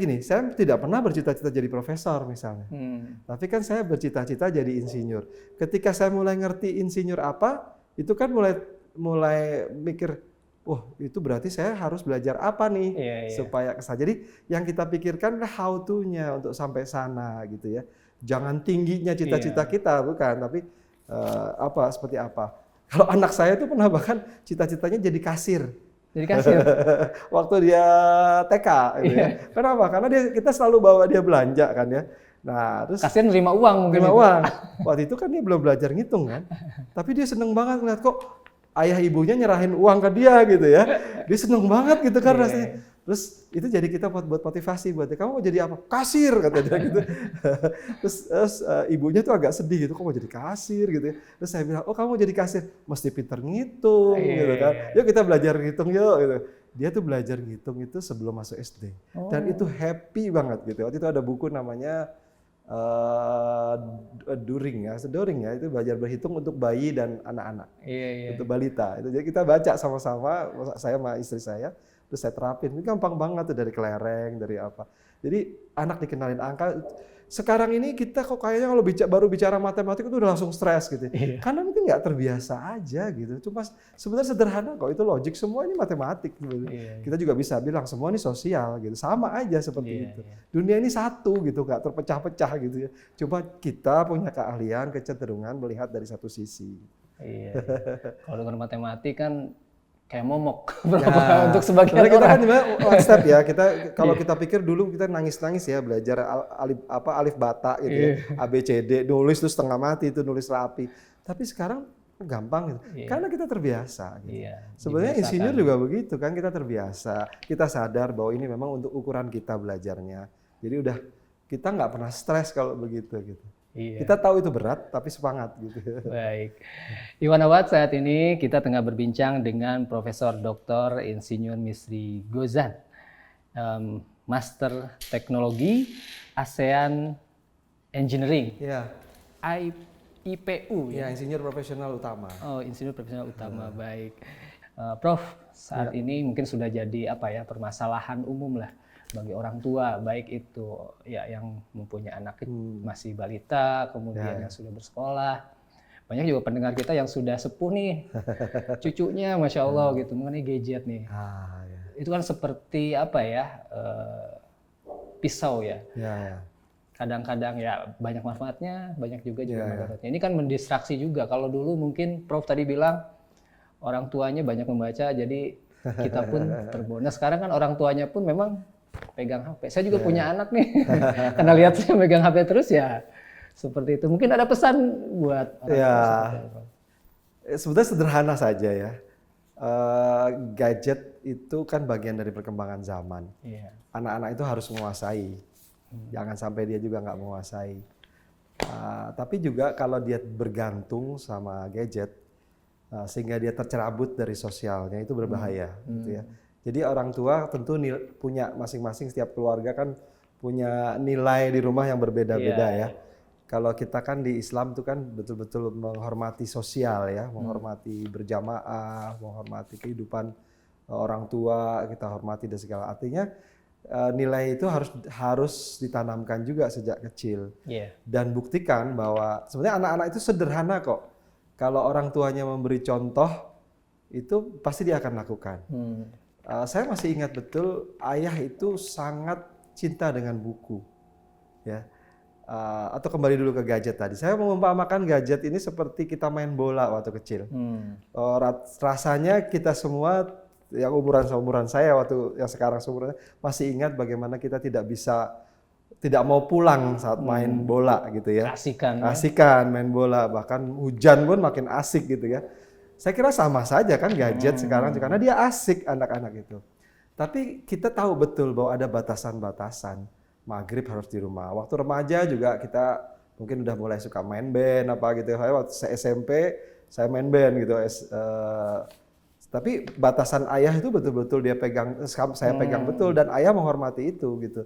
tidak pernah bercita-cita jadi profesor misalnya. Tapi kan saya bercita-cita jadi insinyur. Ketika saya mulai ngerti insinyur apa, itu kan mulai mikir, wah itu berarti saya harus belajar apa nih supaya kesana. Jadi yang kita pikirkan how to-nya untuk sampai sana gitu ya. Jangan tingginya cita-cita kita bukan, tapi seperti apa. Kalau anak saya tuh pernah bahkan cita-citanya jadi kasir. Jadi kasir. Waktu dia TK gitu ya. Kenapa? Karena kita selalu bawa dia belanja kan ya. Nah, terus kasir nerima uang mungkin. Nerima uang. Waktu itu kan dia belum belajar ngitung kan. Tapi dia seneng banget ngeliat kok ayah ibunya nyerahin uang ke dia gitu ya. Dia seneng banget gitu kan rasanya. Terus itu jadi kita buat motivasi buat dia. Kamu mau jadi apa? Kasir kata dia gitu. terus ibunya tuh agak sedih gitu. Kok mau jadi kasir gitu ya. Terus saya bilang, oh kamu mau jadi kasir mesti pinter ngitung gitu kan. Yuk kita belajar ngitung yuk gitu. Dia tuh belajar ngitung itu sebelum masuk SD. Dan itu happy banget gitu. Waktu itu ada buku namanya Doring ya, itu belajar berhitung untuk bayi dan anak-anak, untuk balita. Itu jadi kita baca sama-sama, saya sama istri saya, terus saya terapin. Ini gampang banget tuh dari kelereng, dari apa. Jadi anak dikenalin angka. Sekarang ini kita kok kayaknya kalau baru bicara matematik itu udah langsung stres gitu. Karena mungkin nggak terbiasa aja gitu. Cuma sebenarnya sederhana kok, itu logik, semua ini matematik. Gitu. Kita juga bisa bilang semua ini sosial gitu. Sama aja seperti itu. Dunia ini satu gitu, nggak terpecah-pecah gitu ya. Cuma kita punya keahlian, kecenderungan melihat dari satu sisi. Kalau dengan matematik kan kayak momok untuk sebagian kita orang. Kan one step ya. Kalau kita pikir dulu kita nangis-nangis ya belajar alif bata gitu ya, ABCD, nulis tuh setengah mati itu nulis rapi. Tapi sekarang gampang gitu. Karena kita terbiasa gitu. Sebenarnya insinyur juga begitu kan, kita terbiasa. Kita sadar bahwa ini memang untuk ukuran kita belajarnya. Jadi udah kita nggak pernah stres kalau begitu gitu. Kita tahu itu berat, tapi semangat gitu. Baik. Ikhwan Akhwat, saat ini kita tengah berbincang dengan Profesor Dr. Insinyur Misri Gozan, Master Teknologi ASEAN Engineering, IPU Ya, ya. insinyur profesional utama. Oh, insinyur profesional utama, baik. Prof, saat ini mungkin sudah jadi permasalahan umum lah bagi orang tua, baik itu ya yang mempunyai anak masih balita, kemudian yang sudah bersekolah. Banyak juga pendengar kita yang sudah sepuh nih, cucunya, masya Allah gitu, mengenai gadget nih. Ya. Itu kan seperti pisau ya. Ya. Kadang-kadang ya banyak manfaatnya, banyak juga mudaratnya. Ini kan mendistraksi juga. Kalau dulu mungkin Prof tadi bilang orang tuanya banyak membaca, jadi kita pun terbawa. Nah, sekarang kan orang tuanya pun memang pegang HP. Saya juga punya anak nih, karena lihat saya megang HP terus ya seperti itu. Mungkin ada pesan buat orang tua seperti itu. Sebenarnya sederhana saja ya. Gadget itu kan bagian dari perkembangan zaman. Anak-anak itu harus menguasai. Jangan sampai dia juga nggak menguasai. Tapi juga kalau dia bergantung sama gadget, sehingga dia tercerabut dari sosialnya, itu berbahaya. Gitu ya. Jadi orang tua tentu punya masing-masing, setiap keluarga kan punya nilai di rumah yang berbeda-beda ya. Kalau kita kan di Islam itu kan betul-betul menghormati sosial ya, menghormati berjamaah, menghormati kehidupan orang tua, kita hormati dan segala. Artinya nilai itu harus ditanamkan juga sejak kecil. Dan buktikan bahwa sebenarnya anak-anak itu sederhana kok. Kalau orang tuanya memberi contoh, itu pasti dia akan lakukan. Saya masih ingat betul, ayah itu sangat cinta dengan buku. Ya. Atau kembali dulu ke gadget tadi. Saya mengumpamakan gadget ini seperti kita main bola waktu kecil. Rasanya kita semua yang umuran saya waktu yang sekarang seumuran masih ingat bagaimana kita tidak mau pulang saat main bola gitu ya. Asikan main bola, bahkan hujan pun makin asik gitu ya. Saya kira sama saja kan gadget sekarang karena dia asik anak-anak itu. Tapi kita tahu betul bahwa ada batasan-batasan. Maghrib harus di rumah. Waktu remaja juga kita mungkin udah mulai suka main band apa gitu. Waktu saya SMP saya main band gitu. Tapi batasan ayah itu betul-betul saya pegang betul, dan ayah menghormati itu gitu.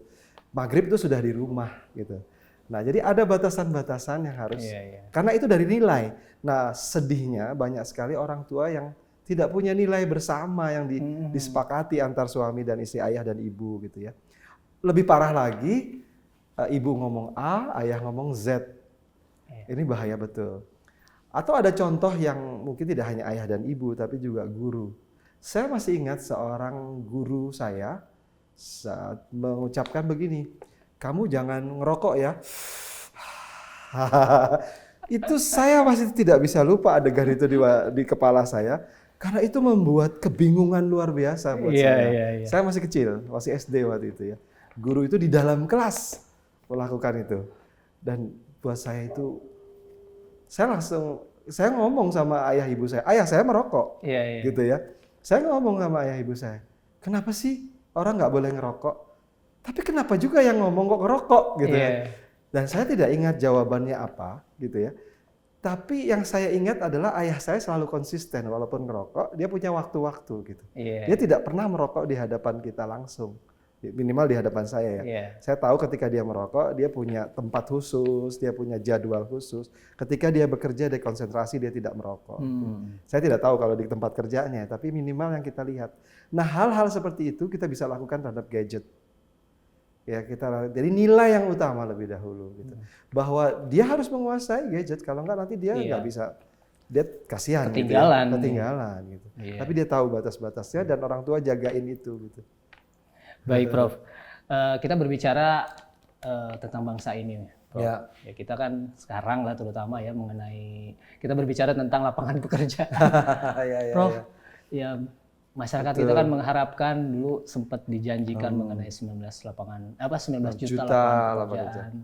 Maghrib itu sudah di rumah gitu. Nah, jadi ada batasan-batasan yang harus, karena itu dari nilai. Nah, sedihnya banyak sekali orang tua yang tidak punya nilai bersama yang disepakati antar suami dan istri, ayah dan ibu gitu ya. Lebih parah lagi, ibu ngomong A, ayah ngomong Z. Ini bahaya betul. Atau ada contoh yang mungkin tidak hanya ayah dan ibu, tapi juga guru. Saya masih ingat seorang guru saya saat mengucapkan begini, kamu jangan ngerokok ya. Itu saya masih tidak bisa lupa adegan itu di kepala saya, karena itu membuat kebingungan luar biasa buat saya. Saya masih kecil, masih SD waktu itu ya. Guru itu di dalam kelas melakukan itu. Dan buat saya itu, saya ngomong sama ayah ibu saya, ayah saya merokok, gitu ya. Saya ngomong sama ayah ibu saya, kenapa sih orang nggak boleh ngerokok? Tapi kenapa juga yang ngomong kok ngerokok, gitu ya. Dan saya tidak ingat jawabannya apa, gitu ya. Tapi yang saya ingat adalah ayah saya selalu konsisten, walaupun ngerokok, dia punya waktu-waktu gitu. Dia tidak pernah merokok di hadapan kita langsung. Minimal di hadapan saya ya. Saya tahu ketika dia merokok, dia punya tempat khusus, dia punya jadwal khusus. Ketika dia bekerja, dia konsentrasi, dia tidak merokok. Saya tidak tahu kalau di tempat kerjanya, tapi minimal yang kita lihat. Nah, hal-hal seperti itu kita bisa lakukan terhadap gadget. Ya, jadi nilai yang utama lebih dahulu gitu. Bahwa dia harus menguasai gadget, kalau enggak nanti dia nggak bisa, dia kasihan ketinggalan gitu. Tapi dia tahu batas-batasnya dan orang tua jagain itu gitu. Baik, Prof. Kita berbicara tentang bangsa ini, Prof. Ya, kita kan sekarang lah terutama ya mengenai, kita berbicara tentang lapangan pekerjaan. Prof, ya masyarakat kita kan mengharapkan, dulu sempat dijanjikan mengenai 19 juta lapangan pekerjaan.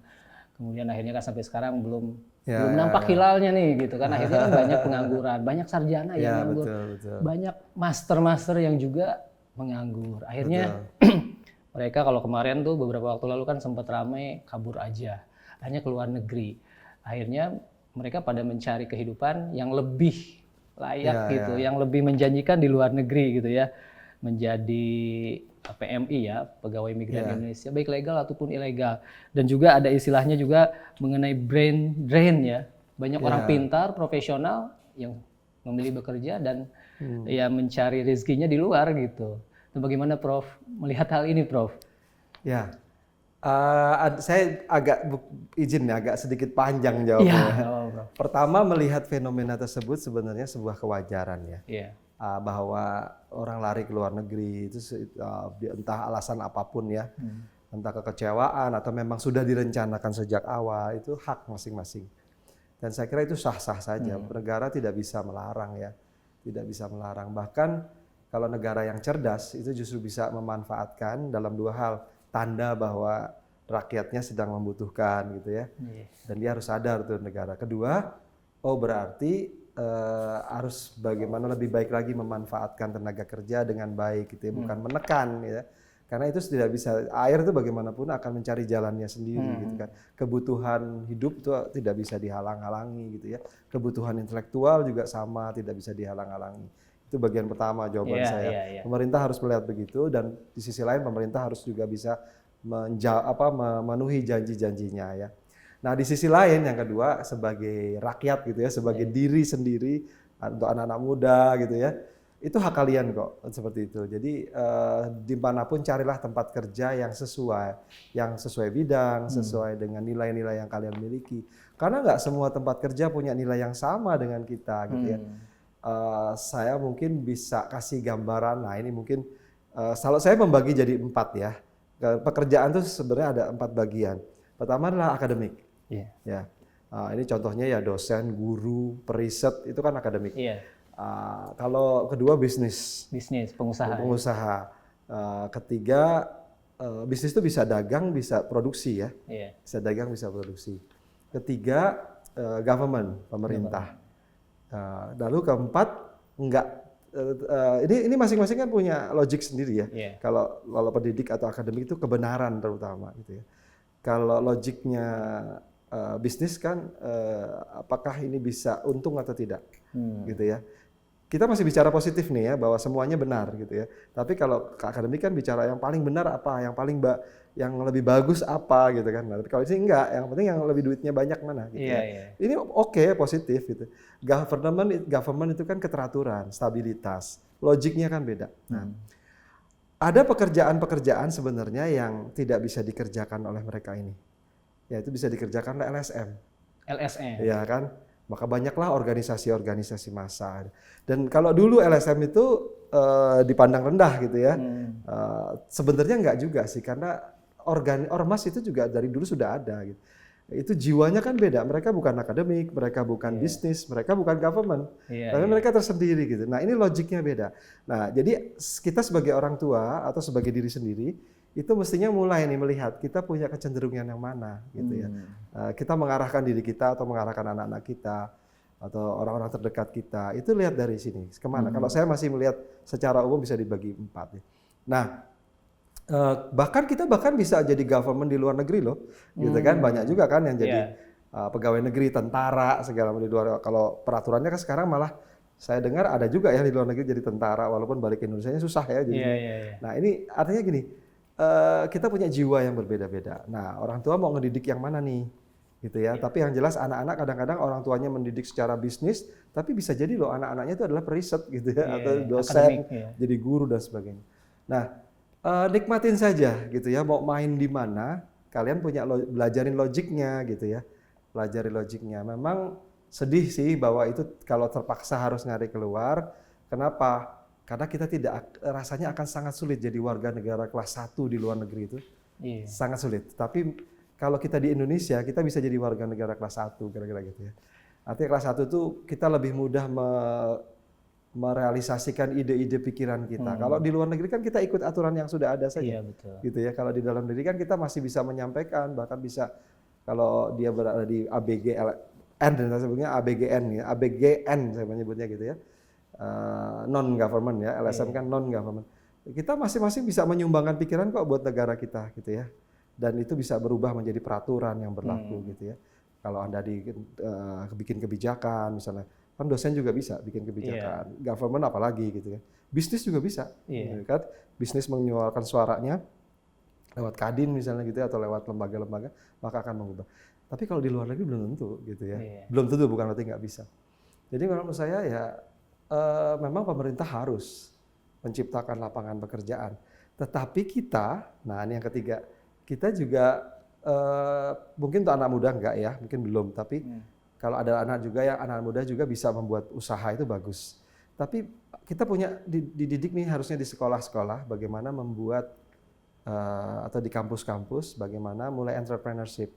Kemudian akhirnya kan sampai sekarang belum nampak hilalnya nih gitu kan. Akhirnya kan banyak pengangguran, banyak sarjana yang nganggur, banyak master yang juga menganggur. Akhirnya mereka kalau kemarin tuh beberapa waktu lalu kan sempat ramai kabur aja, hanya ke luar negeri. Akhirnya mereka pada mencari kehidupan yang lebih layak gitu, yang lebih menjanjikan di luar negeri gitu ya, menjadi PMI ya, pegawai migran Indonesia, baik legal ataupun ilegal. Dan juga ada istilahnya juga mengenai brain drain ya, Banyak orang pintar, profesional yang memilih bekerja dan ya mencari rezekinya di luar gitu. Nah, bagaimana Prof melihat hal ini, Prof? Ya, saya izin ya, agak sedikit panjang Iya, jawabnya. nggak apa-apa, Prof. Pertama, melihat fenomena tersebut sebenarnya sebuah kewajaran ya. Iya. Bahwa orang lari ke luar negeri itu entah alasan apapun ya, entah kekecewaan atau memang sudah direncanakan sejak awal, itu hak masing-masing. Dan saya kira itu sah-sah saja. Negara tidak bisa melarang ya, tidak bisa melarang. Bahkan kalau negara yang cerdas itu justru bisa memanfaatkan dalam dua hal, tanda bahwa rakyatnya sedang membutuhkan gitu ya, dan dia harus sadar tuh negara. Kedua, oh berarti harus bagaimana lebih baik lagi memanfaatkan tenaga kerja dengan baik gitu ya, bukan menekan ya. Karena itu tidak bisa, air itu bagaimanapun akan mencari jalannya sendiri gitu kan. Kebutuhan hidup itu tidak bisa dihalang-halangi gitu ya. Kebutuhan intelektual juga sama, tidak bisa dihalang-halangi. Itu bagian pertama jawaban saya. Pemerintah harus melihat begitu, dan di sisi lain pemerintah harus juga bisa memenuhi janji-janjinya ya. Nah di sisi lain yang kedua, sebagai rakyat gitu ya, sebagai diri sendiri untuk anak-anak muda gitu ya, itu hak kalian kok seperti itu. Jadi dimanapun carilah tempat kerja yang sesuai bidang, sesuai dengan nilai-nilai yang kalian miliki. Karena nggak semua tempat kerja punya nilai yang sama dengan kita gitu ya. Saya mungkin bisa kasih gambaran. Nah ini mungkin kalau saya membagi jadi 4 ya. Pekerjaan itu sebenarnya ada 4 bagian. Pertama adalah akademik. Ya. Ini contohnya ya dosen, guru, periset itu kan akademik. Kalau kedua bisnis, pengusaha. Ketiga bisnis itu bisa dagang, bisa produksi ya. Bisa dagang, bisa produksi. Ketiga government, pemerintah. Lalu keempat enggak. Ini masing-masing kan punya logik sendiri ya. Kalau pendidik atau akademik itu kebenaran terutama gitu ya. Kalau logiknya bisnis kan apakah ini bisa untung atau tidak gitu ya. Kita masih bicara positif nih ya, bahwa semuanya benar gitu ya. Tapi kalau ke akademik kan bicara yang paling benar apa, yang lebih bagus apa gitu kan. Nah, tapi kalau ini enggak, yang penting yang lebih duitnya banyak mana gitu ya. Ini oke, positif gitu. Government itu kan keteraturan, stabilitas. Logiknya kan beda. Nah, ada pekerjaan-pekerjaan sebenarnya yang tidak bisa dikerjakan oleh mereka ini. Ya itu bisa dikerjakan oleh LSM. Ya kan? Maka banyaklah organisasi-organisasi massa. Dan kalau dulu LSM itu dipandang rendah gitu ya. Sebenarnya enggak juga sih, karena ormas itu juga dari dulu sudah ada gitu. Itu jiwanya kan beda. Mereka bukan akademik, mereka bukan bisnis, mereka bukan government. Tapi mereka tersendiri gitu. Nah, ini logiknya beda. Nah, jadi kita sebagai orang tua atau sebagai diri sendiri itu mestinya mulai nih melihat kita punya kecenderungan yang mana gitu ya. Kita mengarahkan diri kita atau mengarahkan anak-anak kita atau orang-orang terdekat kita, itu lihat dari sini kemana. Kalau saya masih melihat secara umum bisa dibagi 4 ya. Nah, bahkan kita bisa jadi government di luar negeri loh, gitu kan. Banyak juga kan yang jadi pegawai negeri, tentara segala macam di luar. Kalau peraturannya kan sekarang malah saya dengar ada juga ya di luar negeri jadi tentara, walaupun balik ke Indonesia susah ya. Jadi, nah ini artinya gini. Kita punya jiwa yang berbeda-beda. Nah, orang tua mau ngedidik yang mana nih, gitu ya. Tapi yang jelas anak-anak kadang-kadang orang tuanya mendidik secara bisnis, tapi bisa jadi loh anak-anaknya itu adalah periset gitu ya, atau dosen, jadi guru dan sebagainya. Nah, nikmatin saja gitu ya. Mau main di mana, kalian punya belajarin logiknya gitu ya, pelajari logiknya. Memang sedih sih bahwa itu kalau terpaksa harus nyari keluar. Kenapa? Karena kita rasanya akan sangat sulit jadi warga negara kelas 1 di luar negeri itu. Sangat sulit. Tapi kalau kita di Indonesia, kita bisa jadi warga negara kelas 1 kira-kira gitu ya. Artinya kelas 1 itu kita lebih mudah merealisasikan ide-ide pikiran kita. Kalau di luar negeri kan kita ikut aturan yang sudah ada saja. Gitu ya. Kalau di dalam negeri kan kita masih bisa menyampaikan, bahkan bisa kalau dia berada di ABGN dan sebagainya, ABGN ya, ABGN saya menyebutnya gitu ya. Non government ya, LSM kan non government. Kita masing-masing bisa menyumbangkan pikiran kok buat negara kita gitu ya. Dan itu bisa berubah menjadi peraturan yang berlaku gitu ya. Kalau Anda bikin kebijakan misalnya, kan dosen juga bisa bikin kebijakan. Government apalagi gitu ya. Bisnis juga bisa. Gitu kan? Bisnis menyuarakan suaranya lewat Kadin misalnya gitu ya, atau lewat lembaga-lembaga, maka akan mengubah. Tapi kalau di luar negeri belum tentu gitu ya. Iya. Belum tentu, bukan berarti nggak bisa. Jadi menurut saya ya memang pemerintah harus menciptakan lapangan pekerjaan. Tetapi kita, nah ini yang ketiga, kita juga mungkin untuk anak muda enggak ya, mungkin belum. Tapi kalau ada anak juga yang anak muda juga bisa membuat usaha itu bagus. Tapi kita punya dididik nih harusnya di sekolah-sekolah bagaimana membuat atau di kampus-kampus bagaimana mulai entrepreneurship.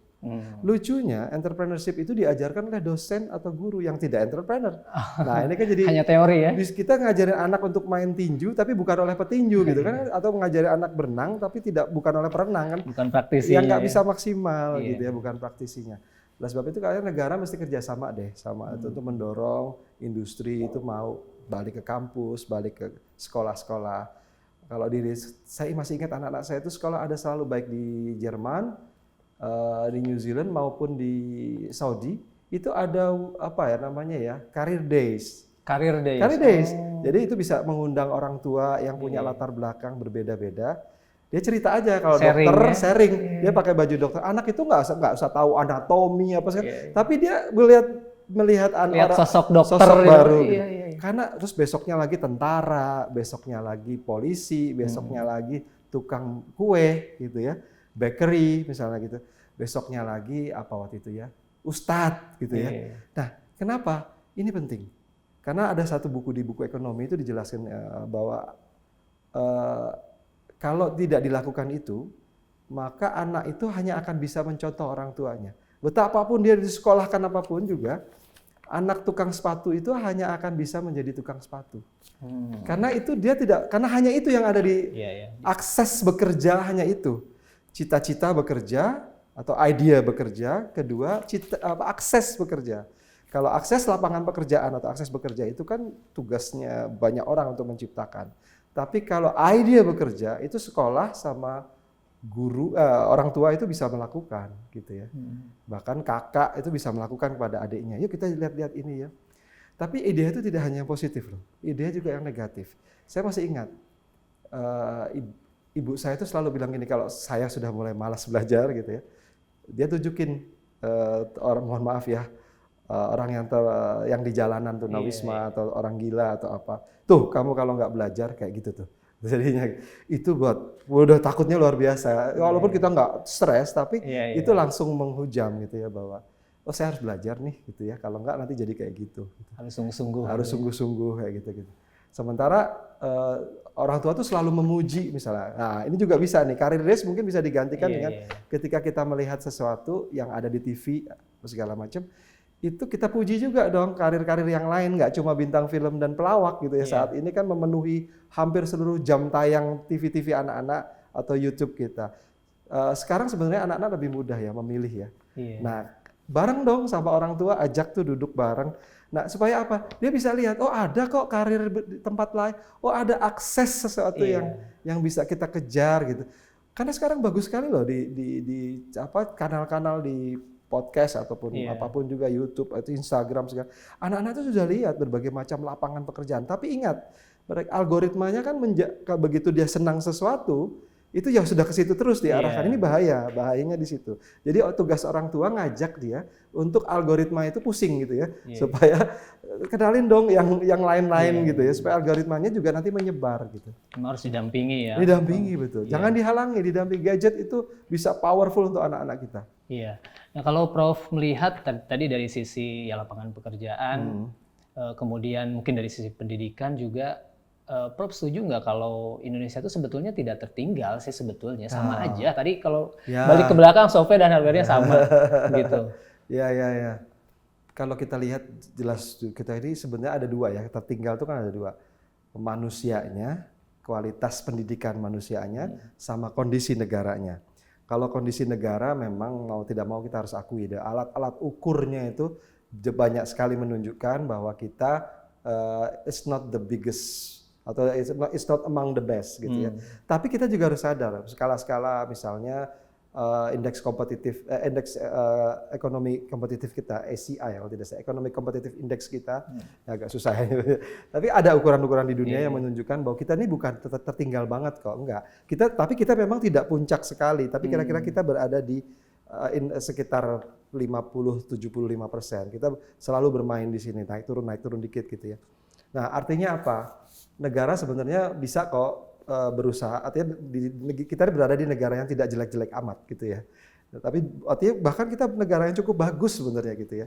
Lucunya entrepreneurship itu diajarkan oleh dosen atau guru yang tidak entrepreneur. Nah ini kan jadi hanya teori ya. Kita ngajarin anak untuk main tinju tapi bukan oleh petinju gitu kan, atau ngajarin anak berenang tapi bukan oleh perenang kan. Bukan praktisinya. Yang nggak bisa maksimal gitu ya, bukan praktisinya. Oleh sebab itu kayaknya negara mesti kerjasama deh sama itu untuk mendorong industri itu mau balik ke kampus, balik ke sekolah-sekolah. Kalau saya masih ingat anak-anak saya itu sekolah ada selalu baik di Jerman, di New Zealand maupun di Saudi itu ada apa ya namanya ya, career days. Career days. Career days. Jadi itu bisa mengundang orang tua yang punya latar belakang berbeda-beda. Dia cerita aja kalau Sharing, dokter ya? sharing, dia pakai baju dokter. Anak itu nggak usah tahu anatomi apa segala, tapi dia melihat lihat sosok dokter sosok baru. Iya. Karena terus besoknya lagi tentara, besoknya lagi polisi, besoknya lagi tukang kue gitu ya, bakery misalnya gitu. Besoknya lagi apa waktu itu ya, ustadz gitu ya. Nah, kenapa? Ini penting. Karena ada satu buku di buku ekonomi itu dijelaskan bahwa kalau tidak dilakukan itu, maka anak itu hanya akan bisa mencontoh orang tuanya. Betapapun dia disekolahkan apapun juga, anak tukang sepatu itu hanya akan bisa menjadi tukang sepatu. Karena itu karena hanya itu yang ada di akses bekerja, hanya itu. Cita-cita bekerja atau idea bekerja, kedua akses bekerja. Kalau akses lapangan pekerjaan atau akses bekerja itu kan tugasnya banyak orang untuk menciptakan. Tapi kalau ide bekerja itu sekolah sama guru, orang tua itu bisa melakukan gitu ya. Bahkan kakak itu bisa melakukan kepada adiknya. Yuk kita lihat-lihat ini ya. Tapi ide itu tidak hanya yang positif loh. Ide juga yang negatif. Saya masih ingat ibu saya itu selalu bilang gini, kalau saya sudah mulai malas belajar gitu ya. Dia tunjukin orang, mohon maaf ya, orang yang di jalanan tuh nawisma atau orang gila atau apa. Tuh kamu kalau nggak belajar kayak gitu tuh. Jadinya itu udah takutnya luar biasa. Walaupun kita nggak stres, tapi itu langsung menghujam gitu ya bahwa saya harus belajar nih gitu ya. Kalau nggak nanti jadi kayak gitu. Harus sungguh-sungguh. Harus sungguh-sungguh kayak gitu. Sementara orang tua tuh selalu memuji misalnya. Nah ini juga bisa nih, career days mungkin bisa digantikan dengan ketika kita melihat sesuatu yang ada di TV segala macam. Itu kita puji juga dong karir-karir yang lain, nggak cuma bintang film dan pelawak gitu ya. Saat ini kan memenuhi hampir seluruh jam tayang TV-TV anak-anak atau YouTube kita. Sekarang sebenarnya anak-anak lebih mudah ya memilih ya. Nah bareng dong sama orang tua, ajak tuh duduk bareng. Nah supaya apa? Dia bisa lihat, oh ada kok karir di tempat lain, oh ada akses sesuatu yang bisa kita kejar gitu. Karena sekarang bagus sekali loh di kanal-kanal di podcast ataupun apapun juga, YouTube atau Instagram segala. Anak-anak itu sudah lihat berbagai macam lapangan pekerjaan. Tapi ingat, algoritmanya kan begitu dia senang sesuatu, itu ya sudah ke situ terus diarahkan. Ini bahayanya di situ. Jadi tugas orang tua ngajak dia untuk algoritma itu pusing gitu ya, supaya kenalin dong yang lain-lain gitu ya, supaya algoritmanya juga nanti menyebar gitu. Harus didampingi ya. Didampingi betul. Jangan dihalangi, didampingi. Gadget itu bisa powerful untuk anak-anak kita. Iya. Nah kalau Prof melihat tadi dari sisi lapangan pekerjaan, kemudian mungkin dari sisi pendidikan juga, Prof setuju nggak kalau Indonesia itu sebetulnya tidak tertinggal sih sebetulnya, sama aja. Tadi kalau balik ke belakang software dan hardware-nya sama gitu. Ya. Kalau kita lihat jelas kita ini sebenarnya ada dua ya, tertinggal itu kan ada dua. Manusianya, kualitas pendidikan manusianya, sama kondisi negaranya. Kalau kondisi negara memang mau tidak mau kita harus akui, alat-alat ukurnya itu banyak sekali menunjukkan bahwa kita it's not the biggest atau it's not among the best gitu ya. Tapi kita juga harus sadar skala-skala misalnya indeks kompetitif, indeks ekonomi kompetitif kita, ACI kalau tidak salah, ekonomi kompetitif indeks kita, agak susah ya. Tapi ada ukuran-ukuran di dunia yang menunjukkan bahwa kita ini bukan tertinggal banget kok, enggak. Tapi kita memang tidak puncak sekali, tapi kira-kira kita berada di sekitar 50-75%. Kita selalu bermain di sini, naik turun dikit gitu ya. Nah, artinya apa? Negara sebenarnya bisa kok berusaha, artinya kita berada di negara yang tidak jelek-jelek amat gitu ya. Tapi artinya bahkan kita negara yang cukup bagus sebenarnya gitu ya.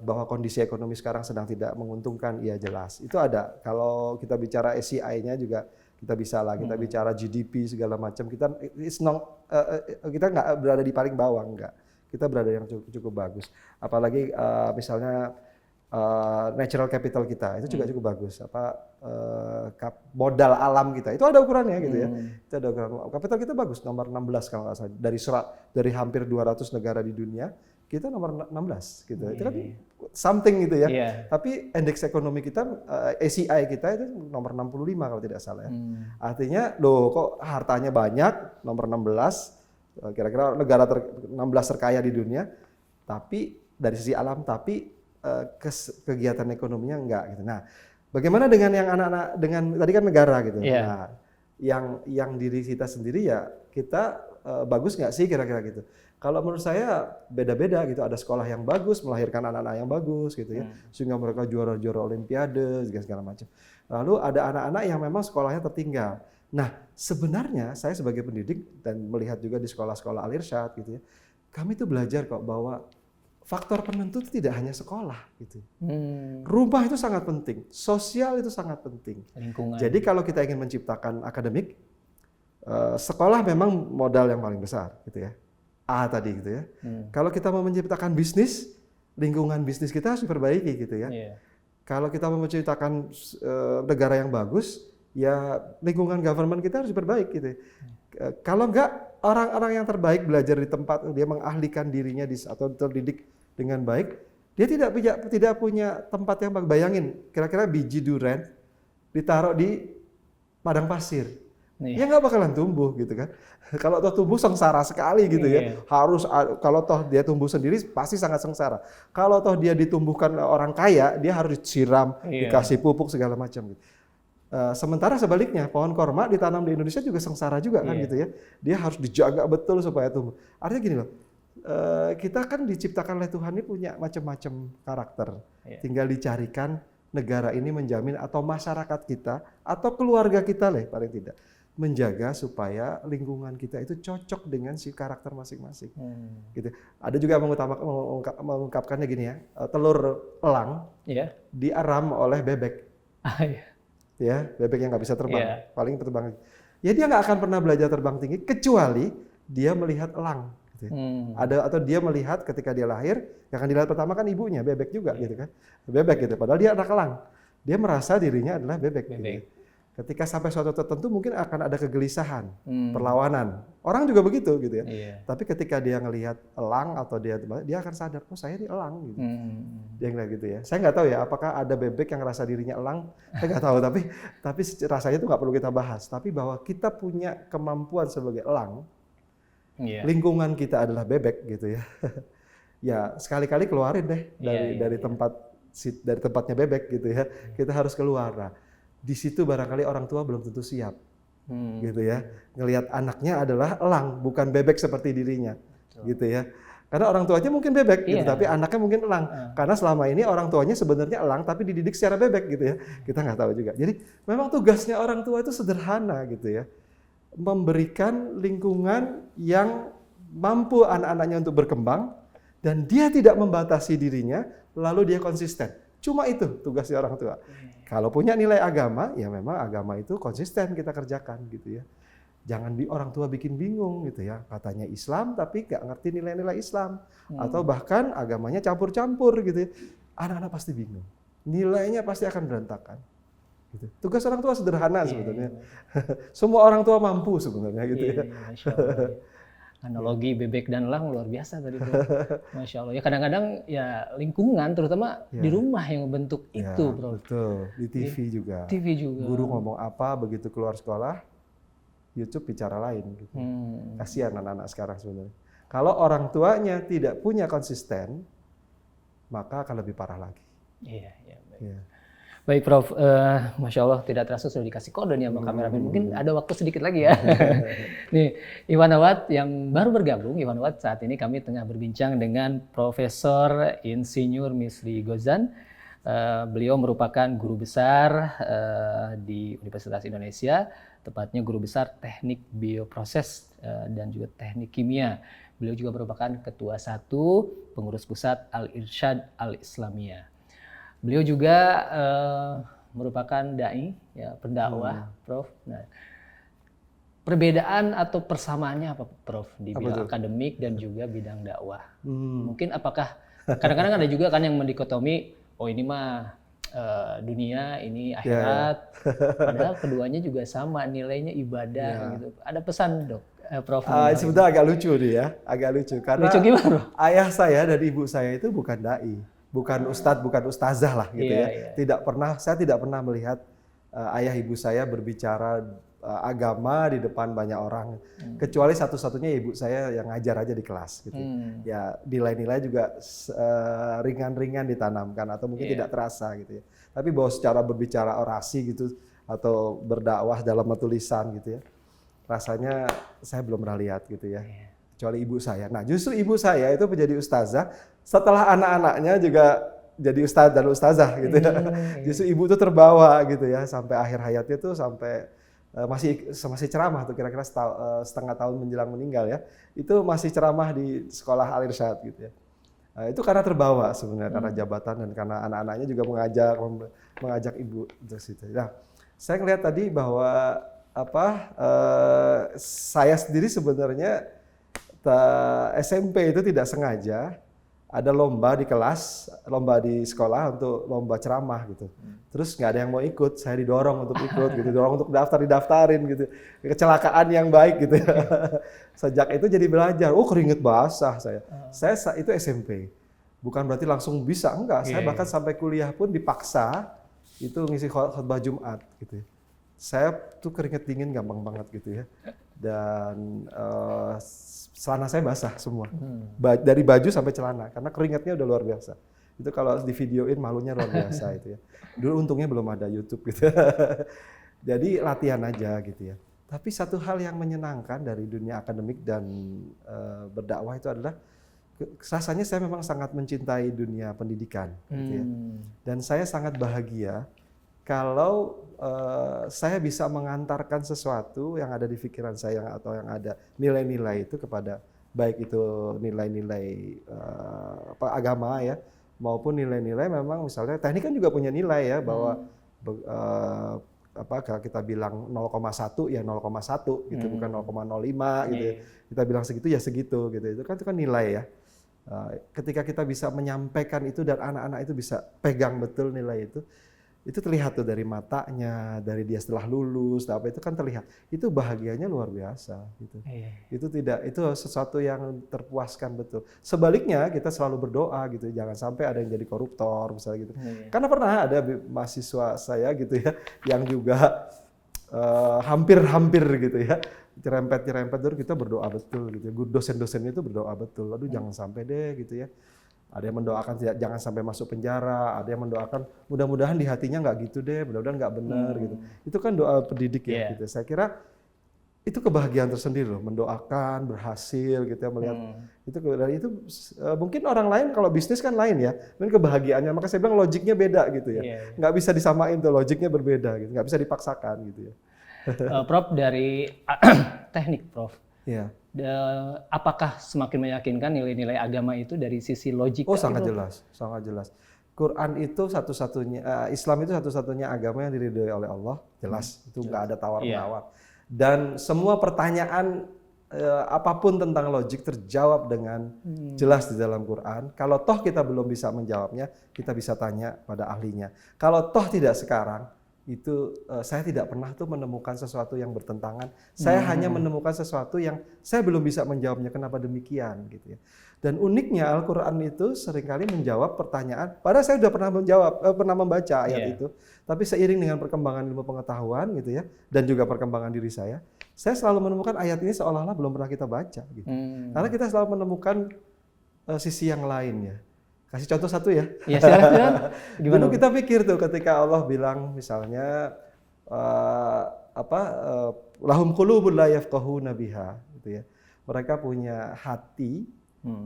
Bahwa kondisi ekonomi sekarang sedang tidak menguntungkan, iya jelas. Itu ada. Kalau kita bicara ACI-nya juga kita bisa lah. Kita bicara GDP segala macam. Kita nggak berada di paling bawah, enggak. Kita berada yang cukup bagus. Apalagi misalnya natural capital kita itu juga cukup bagus. Modal alam kita itu ada ukurannya gitu ya. Itu ada ukuran. Kapital kita bagus, nomor 16 kalau nggak salah. Dari hampir 200 negara di dunia, kita nomor 16 gitu. Itu kan something gitu ya. Tapi indeks ekonomi kita, ACI kita itu nomor 65 kalau tidak salah ya. Artinya loh kok hartanya banyak, nomor 16, kira-kira negara 16 terkaya di dunia, tapi dari sisi alam, tapi kegiatan ekonominya enggak gitu. Nah, bagaimana dengan yang anak-anak, dengan tadi kan negara gitu. Nah, yang diri kita sendiri ya kita bagus nggak sih kira-kira gitu. Kalau menurut saya beda-beda gitu. Ada sekolah yang bagus melahirkan anak-anak yang bagus gitu ya, sehingga mereka juara-juara olimpiade segala macam. Lalu ada anak-anak yang memang sekolahnya tertinggal. Nah, sebenarnya saya sebagai pendidik dan melihat juga di sekolah-sekolah Al-Irsyad gitu ya, kami tuh belajar kok bahwa faktor penentu itu tidak hanya sekolah gitu. Rumah itu sangat penting, sosial itu sangat penting. Lingkungan. Jadi kalau kita ingin menciptakan akademik, sekolah memang modal yang paling besar gitu ya. A tadi gitu ya. Kalau kita mau menciptakan bisnis, lingkungan bisnis kita harus diperbaiki gitu ya. Kalau kita mau menciptakan negara yang bagus, ya lingkungan government kita harus diperbaiki gitu. Kalau enggak, orang-orang yang terbaik belajar di tempat, dia mengahlikan dirinya atau terdidik dengan baik, dia tidak punya tempat yang bagus. Bayangin, kira-kira biji durian ditaruh di padang pasir, ya nggak bakalan tumbuh gitu kan. Kalau toh tumbuh sengsara sekali gitu ya. Harus kalau toh dia tumbuh sendiri pasti sangat sengsara. Kalau toh dia ditumbuhkan orang kaya, dia harus disiram, dikasih pupuk segala macam gitu. Sementara sebaliknya, pohon korma ditanam di Indonesia juga sengsara juga kan gitu ya. Dia harus dijaga betul supaya tumbuh. Artinya gini loh, kita kan diciptakan oleh Tuhan ini punya macam-macam karakter. Tinggal dicarikan negara ini menjamin atau masyarakat kita atau keluarga kita lah paling tidak menjaga supaya lingkungan kita itu cocok dengan si karakter masing-masing. Gitu. Ada juga mengungkapkannya gini ya, telur elang diaram oleh bebek. Ya, bebek yang nggak bisa terbang, paling terbang. Ya dia nggak akan pernah belajar terbang tinggi kecuali dia melihat elang. Gitu ya. Atau dia melihat ketika dia lahir, yang akan dilihat pertama kan ibunya, bebek juga gitu kan, bebek gitu. Padahal dia anak elang, dia merasa dirinya adalah bebek. Gitu. Ketika sampai suatu tertentu mungkin akan ada kegelisahan, perlawanan. Orang juga begitu gitu ya. Tapi ketika dia ngelihat elang atau dia akan sadar, oh saya ini elang gitu. Dia ngeliat gitu ya. Saya nggak tahu ya apakah ada bebek yang rasa dirinya elang, saya nggak tahu. Tapi rasanya itu nggak perlu kita bahas. Tapi bahwa kita punya kemampuan sebagai elang, lingkungan kita adalah bebek gitu ya. Ya sekali-kali keluarin deh dari tempatnya bebek gitu ya. Kita harus keluar. Nah, di situ barangkali orang tua belum tentu siap, gitu ya. Ngelihat anaknya adalah elang, bukan bebek seperti dirinya, gitu ya. Karena orang tuanya mungkin bebek, gitu, tapi anaknya mungkin elang. Karena selama ini orang tuanya sebenarnya elang, tapi dididik secara bebek, gitu ya. Kita nggak tahu juga. Jadi memang tugasnya orang tua itu sederhana, gitu ya. Memberikan lingkungan yang mampu anak-anaknya untuk berkembang, dan dia tidak membatasi dirinya, lalu dia konsisten. Cuma itu tugasnya orang tua. Kalau punya nilai agama, ya memang agama itu konsisten kita kerjakan gitu ya. Jangan orang tua bikin bingung gitu ya. Katanya Islam tapi nggak ngerti nilai-nilai Islam. Atau bahkan agamanya campur-campur gitu ya. Anak-anak pasti bingung. Nilainya pasti akan berantakan. Gitu. Tugas orang tua sederhana sebetulnya. Semua orang tua mampu sebenarnya gitu ya. Analogi bebek dan elang luar biasa tadi tuh. Masya Allah. Ya kadang-kadang ya lingkungan terutama di rumah yang membentuk itu, Bro. Betul. Di TV juga. TV juga. Guru ngomong apa begitu keluar sekolah, YouTube bicara lain. Gitu. Kasihan anak-anak sekarang sebenarnya. Kalau orang tuanya tidak punya konsisten, maka akan lebih parah lagi. Iya, baik. Baik Prof, Masya Allah tidak terasa sudah dikasih kode nih sama kameramen. Mungkin ada waktu sedikit lagi ya. Nih, Iwan Awad yang baru bergabung, Iwan Awad saat ini kami tengah berbincang dengan Profesor Insinyur Misri Gozan. Beliau merupakan guru besar di Universitas Indonesia, tepatnya guru besar Teknik Bioproses dan juga Teknik Kimia. Beliau juga merupakan Ketua 1 Pengurus Pusat Al-Irsyad Al-Islamiyah. Beliau juga merupakan dai, ya, pendakwah, Prof. Nah, perbedaan atau persamaannya apa, Prof, di bidang akademik dan juga bidang dakwah? Mungkin apakah kadang-kadang ada juga kan yang mendikotomi, oh ini mah dunia, ini akhirat, padahal keduanya juga sama nilainya ibadah gitu. Ada pesan dok, Prof? Sebenarnya agak lucu nih ya, agak lucu karena lucu gimana, Prof? Ayah saya dan ibu saya itu bukan dai. Bukan ustadz, bukan ustazah lah gitu ya. Saya tidak pernah melihat ayah ibu saya berbicara agama di depan banyak orang. Kecuali satu-satunya ibu saya yang ngajar aja di kelas gitu. Ya nilai-nilai juga ringan-ringan ditanamkan atau mungkin tidak terasa gitu ya. Tapi bahwa secara berbicara orasi gitu atau berdakwah dalam tulisan gitu ya. Rasanya saya belum pernah lihat gitu ya. Kecuali ibu saya. Nah, justru ibu saya itu menjadi ustazah setelah anak-anaknya juga jadi ustadz dan ustazah gitu ya. Justru ibu tuh terbawa gitu ya sampai akhir hayatnya tuh sampai masih ceramah tuh kira-kira setengah tahun menjelang meninggal ya. Itu masih ceramah di sekolah Al-Irsyad gitu ya. Nah, itu karena terbawa sebenarnya karena jabatan dan karena anak-anaknya juga mengajak ibu untuk situ. Nah, saya ngelihat tadi bahwa saya sendiri sebenarnya SMP itu tidak sengaja ada lomba di kelas, lomba di sekolah untuk lomba ceramah gitu. Terus nggak ada yang mau ikut, saya didorong untuk ikut gitu, didorong untuk didaftarin gitu. Kecelakaan yang baik gitu ya. Sejak itu jadi belajar, keringet basah saya. Saya itu SMP. Bukan berarti langsung bisa, enggak. Saya bahkan sampai kuliah pun dipaksa itu ngisi khutbah Jumat gitu. Saya tuh keringet dingin gampang banget gitu ya. Dan celana saya basah semua, dari baju sampai celana, karena keringatnya udah luar biasa. Itu kalau di videoin malunya luar biasa itu ya. Dulu untungnya belum ada YouTube gitu. Jadi latihan aja gitu ya. Tapi satu hal yang menyenangkan dari dunia akademik dan berdakwah itu adalah rasanya saya memang sangat mencintai dunia pendidikan. Gitu ya. Dan saya sangat bahagia kalau saya bisa mengantarkan sesuatu yang ada di pikiran saya atau yang ada nilai-nilai itu kepada baik itu nilai-nilai agama ya maupun nilai-nilai memang misalnya teknik kan juga punya nilai ya bahwa kalau kita bilang 0,1 ya 0,1 gitu bukan 0,05 gitu ya. Kita bilang segitu ya segitu gitu itu kan nilai ya. Ketika kita bisa menyampaikan itu dan anak-anak itu bisa pegang betul nilai itu terlihat tuh dari matanya, dari dia setelah lulus, apa itu kan terlihat. Itu bahagianya luar biasa gitu. Itu sesuatu yang terpuaskan betul. Sebaliknya kita selalu berdoa gitu, jangan sampai ada yang jadi koruptor misalnya gitu. Karena pernah ada mahasiswa saya gitu ya yang juga hampir gitu ya. Nyerempet dulu kita berdoa betul gitu. Dosen-dosennya itu berdoa betul. Aduh jangan sampai deh gitu ya. Ada yang mendoakan jangan sampai masuk penjara, ada yang mendoakan mudah-mudahan di hatinya nggak gitu deh, mudah-mudahan nggak benar gitu. Itu kan doa pendidik ya gitu. Saya kira itu kebahagiaan tersendiri loh, mendoakan berhasil gitu ya melihat itu mungkin orang lain kalau bisnis kan lain ya, mungkin kebahagiaannya. Maka saya bilang logiknya beda gitu ya, nggak bisa disamain tuh logiknya berbeda gitu, nggak bisa dipaksakan gitu ya. Prof dari teknik Prof. Iya. Apakah semakin meyakinkan nilai-nilai agama itu dari sisi logika? Sangat jelas, sangat jelas. Quran itu satu-satunya, Islam itu satu-satunya agama yang diridhoi oleh Allah, jelas. Itu nggak ada tawar-menawar. Dan semua pertanyaan apapun tentang logik terjawab dengan jelas di dalam Quran. Kalau toh kita belum bisa menjawabnya, kita bisa tanya pada ahlinya. Kalau toh tidak sekarang, itu saya tidak pernah tuh menemukan sesuatu yang bertentangan. Saya hanya menemukan sesuatu yang saya belum bisa menjawabnya kenapa demikian gitu ya. Dan uniknya Al-Qur'an itu seringkali menjawab pertanyaan. Padahal saya sudah pernah membaca ayat itu. Tapi seiring dengan perkembangan ilmu pengetahuan gitu ya dan juga perkembangan diri saya selalu menemukan ayat ini seolah-olah belum pernah kita baca gitu. Karena kita selalu menemukan sisi yang lain ya. Kasih contoh satu ya. Ya silakan. Gimana? Dulu kita pikir tuh ketika Allah bilang misalnya lahum qulubun la yafqahuna biha gitu ya. Mereka punya hati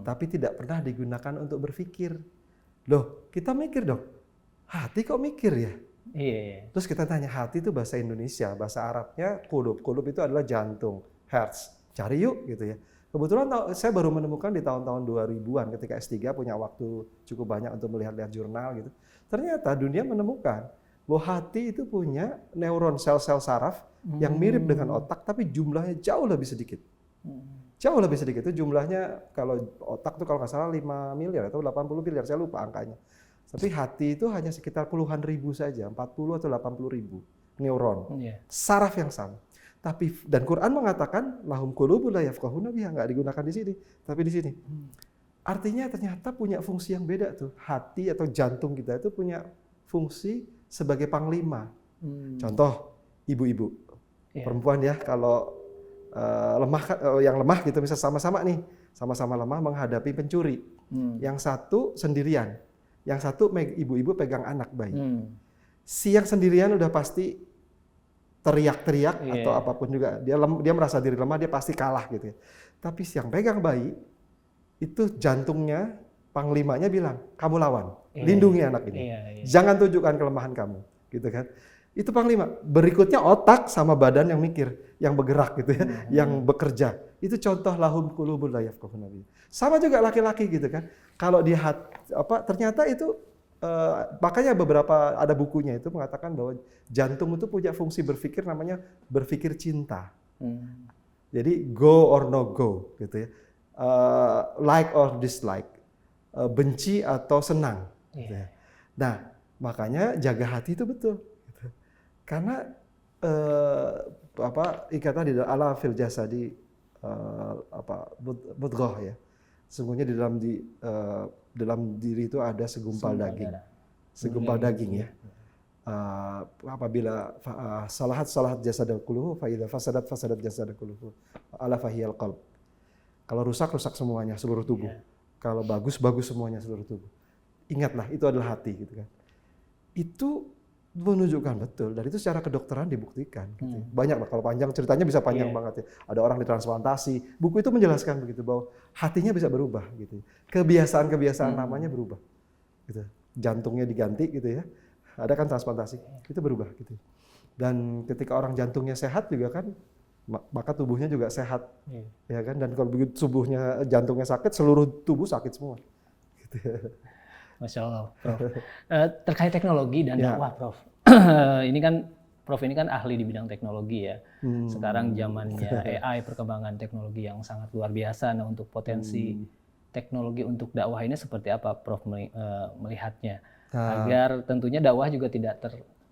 tapi tidak pernah digunakan untuk berpikir. Loh, kita mikir dong. Hati kok mikir ya? Iya. Terus kita tanya, hati itu bahasa Indonesia, bahasa Arabnya qulub. Qulub itu adalah jantung, hearts. Cari yuk gitu ya. Kebetulan saya baru menemukan di tahun-tahun 2000-an ketika S3 punya waktu cukup banyak untuk melihat-lihat jurnal gitu. Ternyata dunia menemukan bahwa hati itu punya neuron sel-sel saraf yang mirip dengan otak tapi jumlahnya jauh lebih sedikit. Jauh lebih sedikit. Itu jumlahnya kalau otak tuh kalau nggak salah 5 miliar atau 80 miliar, saya lupa angkanya. Tapi hati itu hanya sekitar puluhan ribu saja, 40 atau 80 ribu neuron. Saraf yang sama. Tapi dan Quran mengatakan lahum qulubun la yafqahuna biha, enggak digunakan di sini, tapi di sini. Artinya ternyata punya fungsi yang beda tuh. Hati atau jantung kita itu punya fungsi sebagai panglima. Contoh ibu-ibu. Perempuan ya kalau yang lemah gitu bisa sama-sama nih, sama-sama lemah menghadapi pencuri. Yang satu sendirian. Yang satu ibu-ibu pegang anak bayi. Si yang sendirian udah pasti teriak-teriak atau apapun juga, dia merasa diri lemah, dia pasti kalah gitu ya. Tapi si yang pegang bayi itu jantungnya, panglimanya bilang, kamu lawan, lindungi anak ini, jangan tunjukkan kelemahan kamu, gitu kan? Itu panglima. Berikutnya otak sama badan yang mikir, yang bergerak gitu ya, yang bekerja. Itu contoh lahum qulubun la yafqahuna biha. Sama juga laki-laki gitu kan. Kalau dia ternyata itu makanya beberapa ada bukunya itu mengatakan bahwa jantung itu punya fungsi berpikir namanya berpikir cinta. Jadi go or no go gitu ya. Like or dislike. Benci atau senang gitu ya. Nah, makanya jaga hati itu betul gitu. Karena ikatan di ala fil jasadi mudghah ya. Sungguhnya di dalam diri itu ada segumpal daging. Segumpal daging ya. Apabila salahat jasadul kulluhu fa idza fasadat jasadul kulluhu ala fahiyal qalb. Kalau rusak semuanya seluruh tubuh. Kalau bagus semuanya seluruh tubuh. Ingatlah itu adalah hati gitu kan. Itu menunjukkan betul dan itu secara kedokteran dibuktikan gitu. Banyak lah, kalau panjang ceritanya bisa panjang banget ya. Ada orang ditransplantasi, buku itu menjelaskan begitu bahwa hatinya bisa berubah gitu. Kebiasaan namanya berubah gitu. Jantungnya diganti gitu ya. Ada kan transplantasi, itu berubah gitu. Dan ketika orang jantungnya sehat juga kan maka tubuhnya juga sehat. Ya kan, dan kalau begitu jantungnya sakit, seluruh tubuh sakit semua gitu. Masya Allah, Prof. Terkait teknologi dan dakwah, Prof. Prof ini kan ahli di bidang teknologi ya. Sekarang zamannya AI, perkembangan teknologi yang sangat luar biasa. Nah, untuk potensi teknologi untuk dakwah ini seperti apa, Prof melihatnya? Agar tentunya dakwah juga tidak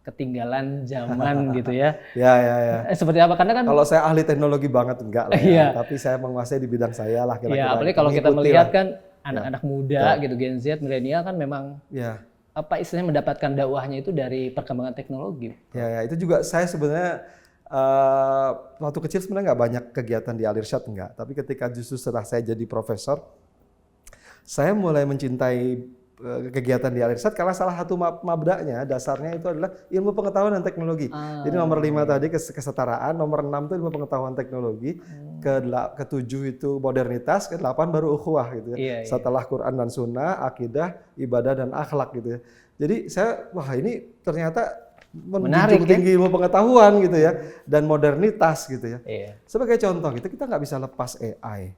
ketinggalan zaman gitu ya. Ya. Seperti apa? Karena kan kalau saya ahli teknologi banget enggak lah ya. Tapi saya menguasai di bidang saya lah kira-kira. Apalagi kalau kita melihat kan anak-anak muda gitu, Gen Z, milenial kan memang istilahnya mendapatkan dakwahnya itu dari perkembangan teknologi. Ya, itu juga saya sebenarnya waktu kecil sebenarnya nggak banyak kegiatan di Al-Irsyad enggak. Tapi ketika justru setelah saya jadi profesor, saya mulai mencintai kegiatan di Al-Irsyad karena salah satu mabda'nya, dasarnya itu adalah ilmu pengetahuan dan teknologi. Jadi nomor 5 tadi kesetaraan, nomor 6 itu ilmu pengetahuan teknologi, ke-7 itu modernitas, ke-8 baru ukhuwah gitu ya. Setelah Quran dan Sunnah, akidah, ibadah dan akhlak gitu ya. Jadi saya ini ternyata menjunjung tinggi ilmu pengetahuan gitu ya, dan modernitas gitu ya. Sebagai contoh kita nggak bisa lepas AI.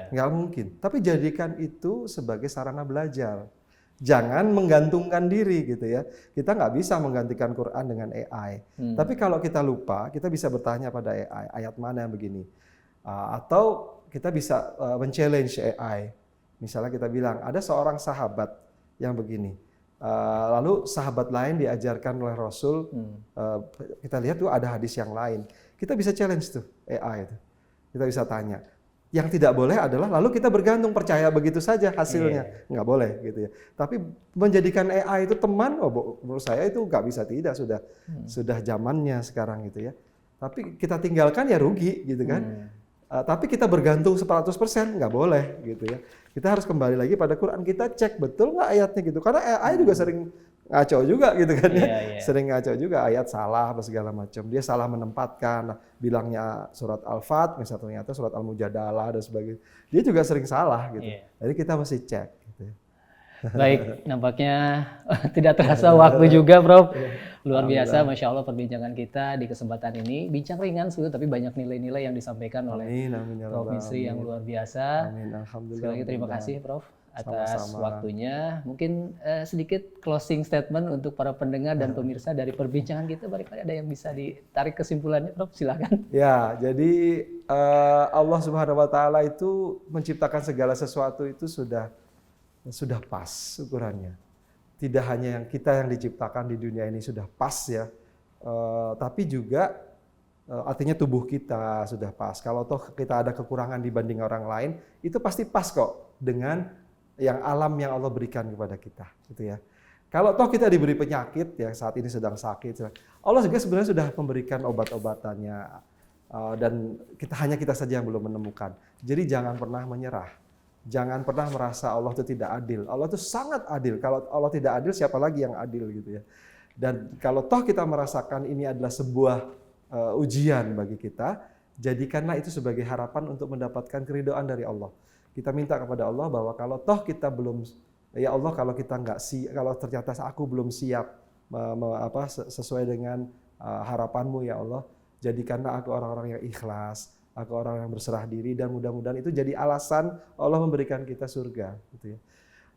Nggak mungkin. Tapi jadikan itu sebagai sarana belajar. Jangan menggantungkan diri gitu ya. Kita nggak bisa menggantikan Quran dengan AI. Tapi kalau kita lupa, kita bisa bertanya pada AI, ayat mana yang begini. Atau kita bisa men-challenge AI. Misalnya kita bilang, ada seorang sahabat yang begini. Lalu sahabat lain diajarkan oleh Rasul, kita lihat tuh ada hadis yang lain. Kita bisa challenge tuh AI itu. Kita bisa tanya. Yang tidak boleh adalah lalu kita bergantung percaya begitu saja hasilnya, nggak boleh gitu ya. Tapi menjadikan AI itu teman, menurut saya itu nggak bisa, tidak, sudah zamannya sekarang gitu ya. Tapi kita tinggalkan ya rugi gitu kan. Tapi kita bergantung 100% nggak boleh gitu ya. Kita harus kembali lagi pada Quran, kita cek betul nggak ayatnya gitu. Karena ayat juga sering ngaco juga gitu kan ya. Sering ngaco juga, ayat salah apa segala macam. Dia salah menempatkan, bilangnya surat Al-Fat, misalnya ternyata surat Al-Mujadalah dan sebagainya. Dia juga sering salah gitu. Jadi kita mesti cek gitu ya. Baik, nampaknya tidak terasa waktu juga, Prof. Luar biasa, Masya Allah perbincangan kita di kesempatan ini. Bincang ringan, tapi banyak nilai-nilai yang disampaikan oleh Prof. Misri yang luar biasa. Sekali lagi terima kasih, Prof, atas waktunya. Mungkin sedikit closing statement untuk para pendengar dan pemirsa dari perbincangan kita. Barangkali ada yang bisa ditarik kesimpulannya, Prof, silakan. Ya, jadi Allah Subhanahu Wa Taala itu menciptakan segala sesuatu itu sudah pas ukurannya. Tidak hanya kita yang diciptakan di dunia ini sudah pas ya, tapi juga artinya tubuh kita sudah pas. Kalau toh kita ada kekurangan dibanding orang lain, itu pasti pas kok dengan yang alam yang Allah berikan kepada kita, gitu ya. Kalau toh kita diberi penyakit, ya saat ini sedang sakit, Allah juga sebenarnya sudah memberikan obat-obatannya, dan kita saja yang belum menemukan. Jadi jangan pernah menyerah. Jangan pernah merasa Allah itu tidak adil. Allah itu sangat adil. Kalau Allah tidak adil, siapa lagi yang adil gitu ya. Dan kalau toh kita merasakan ini adalah sebuah ujian bagi kita, jadikanlah itu sebagai harapan untuk mendapatkan keridhaan dari Allah. Kita minta kepada Allah bahwa kalau toh kita belum, ya Allah kalau kita nggak kalau ternyata aku belum siap sesuai dengan harapanmu ya Allah, jadikanlah aku orang-orang yang ikhlas. Aku orang yang berserah diri, dan mudah-mudahan itu jadi alasan Allah memberikan kita surga, gitu ya.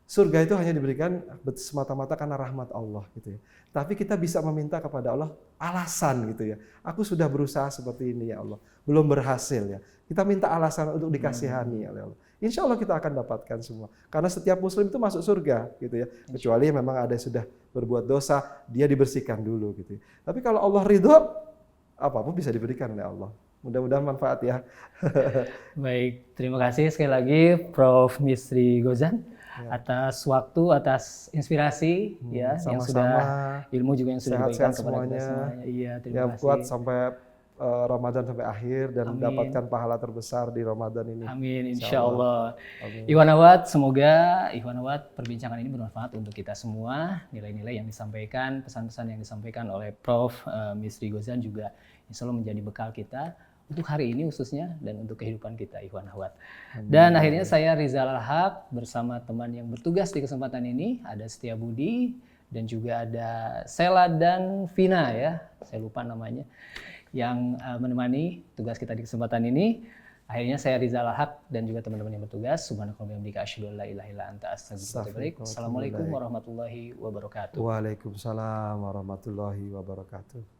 Surga itu hanya diberikan semata-mata karena rahmat Allah, gitu ya. Tapi kita bisa meminta kepada Allah alasan, gitu ya. Aku sudah berusaha seperti ini ya Allah, belum berhasil ya. Kita minta alasan untuk dikasihani oleh Allah. Insya Allah kita akan dapatkan semua. Karena setiap Muslim itu masuk surga, gitu ya. Kecuali memang ada yang sudah berbuat dosa, dia dibersihkan dulu, gitu ya. Tapi kalau Allah ridho, apapun bisa diberikan oleh Allah. Mudah-mudahan manfaat ya. Baik, terima kasih sekali lagi Prof. Misri Gozan atas waktu, atas inspirasi ya, yang sudah ilmu juga yang sudah diberikan kepada kita semuanya. Iya, terima kasih. Kuat sampai Ramadan sampai akhir dan dapatkan pahala terbesar di Ramadan ini. Amin, insya Allah. Ikhwanawat, semoga Ikhwanawat perbincangan ini bermanfaat untuk kita semua. Nilai-nilai yang disampaikan, pesan-pesan yang disampaikan oleh Prof. Misri Gozan juga insya Allah menjadi bekal kita untuk hari ini khususnya dan untuk kehidupan kita Ikhwanawat. Dan akhirnya saya Rizal Al-Haq bersama teman yang bertugas di kesempatan ini, ada Setia Budi dan juga ada Sela dan Vina ya, saya lupa namanya, yang menemani tugas kita di kesempatan ini. Akhirnya saya Rizal Al-Haq dan juga teman-teman yang bertugas. Subhanakallahumma wa bihamdika asyhadu an la ilaha illa anta astaghfiruka wa atubu ilaik. Assalamualaikum warahmatullahi wabarakatuh. Waalaikumsalam warahmatullahi wabarakatuh.